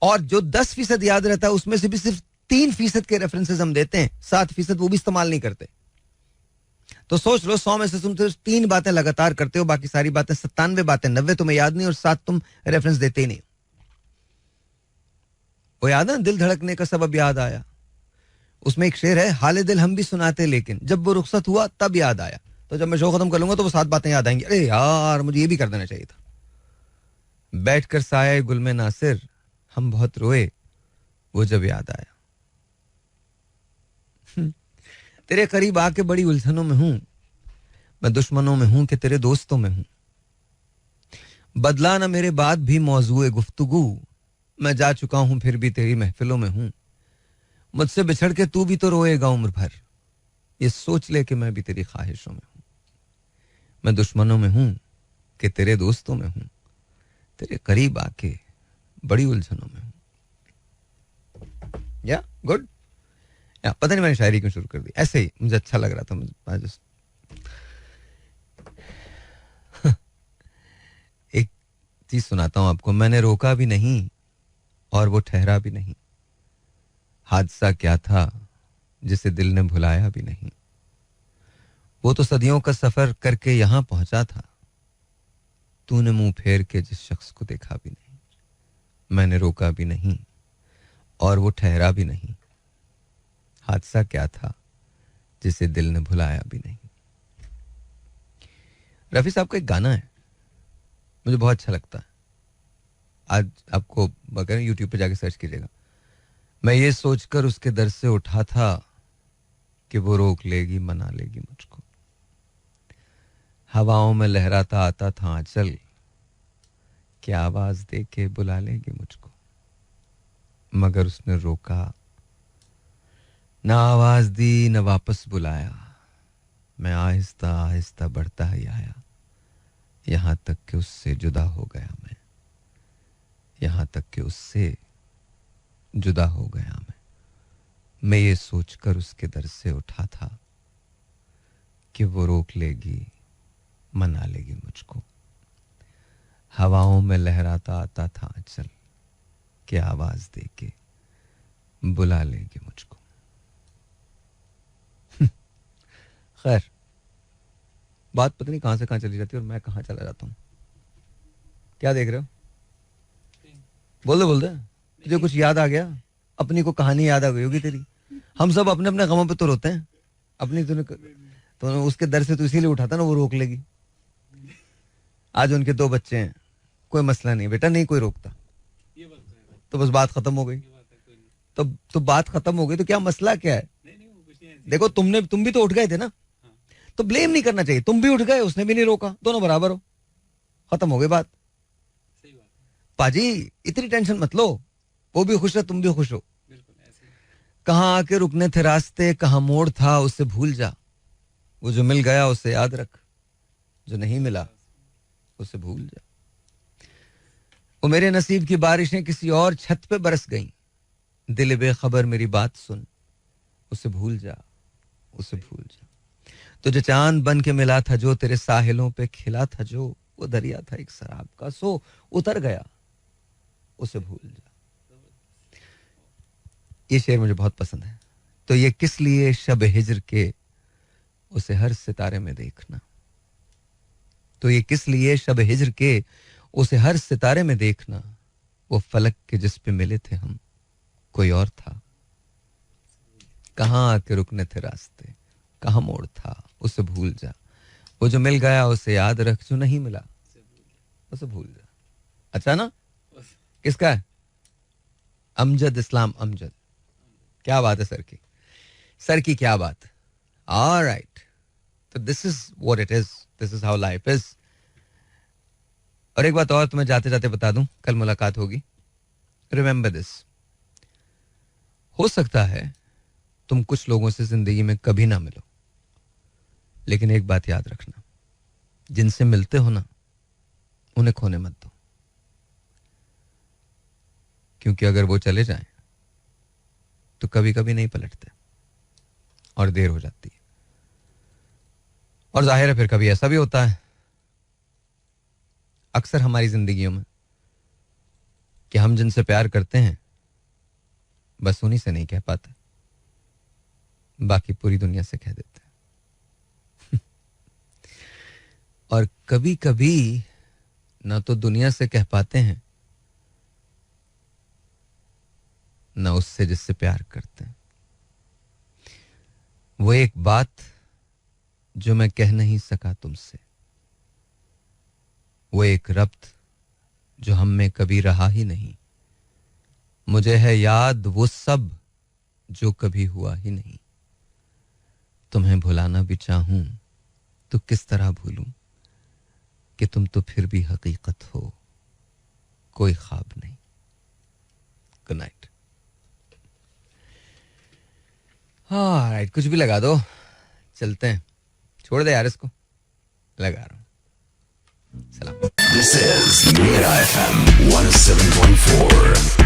और जो 10% याद रहता है उसमें से भी सिर्फ 3% के रेफरेंसेस हम देते हैं, 7% वो भी इस्तेमाल नहीं करते. तो सोच लो 100 में से तुम सिर्फ 3 बातें लगातार करते हो, बाकी सारी बातें 97 बातें 90 तुम्हें याद नहीं, और 7 तुम रेफरेंस देते ही नहीं. वो याद है दिल धड़कने का सबब याद आया. उसमें एक शेर है, हाले दिल हम भी सुनाते लेकिन जब वो रुखसत हुआ तब याद आया. तो जब मैं शो खत्म कर लूंगा तो वो 7 बातें याद आएंगी. अरे यार मुझे ये भी कर देना चाहिए था. बैठकर साया गुल में नासिर हम बहुत रोए वो जब याद आया. तेरे करीब आके बड़ी उलझनों में हूं, मैं दुश्मनों में हूं कि तेरे दोस्तों में हूं. बदला ना मेरे बाद भी मौजूए गुफ्तगू, मैं जा चुका हूं फिर भी तेरी महफिलों में हूं. मुझसे बिछड़ के तू भी तो रोएगा उम्र भर, ये सोच ले कि मैं भी तेरी ख्वाहिशों में हूं. मैं दुश्मनों में हूं कि तेरे दोस्तों में हूं, तेरे करीब आके बड़ी उलझनों में हूं. या गुड. या पता नहीं मैंने शायरी क्यों शुरू कर दी, ऐसे ही मुझे अच्छा लग रहा था. मुझे एक चीज सुनाता हूं आपको. मैंने रोका भी नहीं और वो ठहरा भी नहीं. हादसा क्या था जिसे दिल ने भुलाया भी नहीं. वो तो सदियों का सफर करके यहां पहुंचा था, तूने मुंह फेर के जिस शख्स को देखा भी नहीं. मैंने रोका भी नहीं और वो ठहरा भी नहीं. हादसा क्या था जिसे दिल ने भुलाया भी नहीं. रफी साहब का एक गाना है, मुझे बहुत अच्छा लगता है. आज आपको अगर यूट्यूब पे जाके सर्च कीजिएगा. मैं ये सोचकर उसके दर से उठा था कि वो रोक लेगी मना लेगी मुझको. हवाओं में लहराता आता था आंचल, क्या आवाज दे के बुला लेगी मुझको. मगर उसने रोका, ना आवाज दी न वापस बुलाया. मैं आहिस्ता आहिस्ता बढ़ता ही आया, यहां तक कि उससे जुदा हो गया मैं. यहां तक कि उससे जुदा हो गया मैं ये सोचकर उसके दर से उठा था कि वो रोक लेगी मना लेगी मुझको. हवाओं में लहराता आता था आंचल, कि आवाज दे के बुला लेगी मुझको. खैर, बात पता नहीं कहां से कहां चली जाती है और मैं कहां चला जाता हूं. क्या देख रहे हो? बोल दे. तुझे कुछ याद आ गया? अपनी को कहानी याद आ गई होगी तेरी. हम सब अपने अपने गमों पे तो रोते हैं. अपनी तो उसके दर से तो इसीलिए उठाता ना वो रोक लेगी. आज उनके 2 बच्चे हैं, कोई मसला नहीं बेटा, नहीं कोई रोकता, तो बस बात खत्म हो गई. तो बात खत्म हो गई तो क्या मसला क्या है? देखो तुम भी तो उठ गए थे ना, तो ब्लेम नहीं करना चाहिए. तुम भी उठ गए, उसने भी नहीं रोका, दोनों बराबर हो, खत्म हो गई बात. पाजी इतनी टेंशन मत लो, वो भी खुश है तुम भी खुश हो. कहां आके रुकने थे रास्ते, कहां मोड़ था उसे भूल जा. वो जो मिल गया उसे याद रख, जो नहीं मिला उसे भूल जा. वो मेरे नसीब की बारिशें किसी और छत पे बरस गईं। दिल बेखबर मेरी बात सुन, उसे भूल जा, उसे भूल जा। तुझे चांद बन के मिला था जो, तेरे साहिलों पे खिला था जो, वो दरिया था एक शराब का, सो उतर गया, उसे भूल जा। ये शेर मुझे बहुत पसंद है। तो ये किस लिए शब हिज्र के, उसे हर सितारे में देखना। तो ये किस लिए शब हिज्र के, उसे हर सितारे में देखना। वो फलक के जिस पे मिले थे हम, कोई और था। कहाँ आके रुकने थे रास्ते, कहाँ मोड़ था, उसे भूल जा। वो जो मिल गया उसे याद रख, जो नहीं मिला उसे भूल जा। अच्छा ना? किसका है? अमजद इस्लाम अमजद। क्या बात है सर की, सर की क्या बात। ऑलराइट, तो this is what it is, this is how life is. और एक बात और तुम्हें जाते जाते बता दूं, कल मुलाकात होगी। रिमेंबर दिस, हो सकता है तुम कुछ लोगों से जिंदगी में कभी ना मिलो, लेकिन एक बात याद रखना, जिनसे मिलते हो ना, उन्हें खोने मत दो। क्योंकि अगर वो चले जाएं तो कभी कभी नहीं पलटते और देर हो जाती है। और जाहिर है फिर कभी ऐसा भी होता है अक्सर हमारी जिंदगियों में कि हम जिनसे प्यार करते हैं बस उन्हीं से नहीं कह पाते, बाकी पूरी दुनिया से कह देते हैं। और कभी कभी ना तो दुनिया से कह पाते हैं, ना उससे जिससे प्यार करते हैं। वो एक बात जो मैं कह नहीं सका तुमसे, वो एक रब्त जो हम में कभी रहा ही नहीं। मुझे है याद वो सब जो कभी हुआ ही नहीं। तुम्हें भुलाना भी चाहूं तो किस तरह भूलूं कि तुम तो फिर भी हकीकत हो, कोई ख्वाब नहीं। Good night. हाँ राइट, कुछ भी लगा दो, चलते हैं। छोड़ दे यार इसको, लगा रहा हूं। सलाम। This is Mira FM 107.4.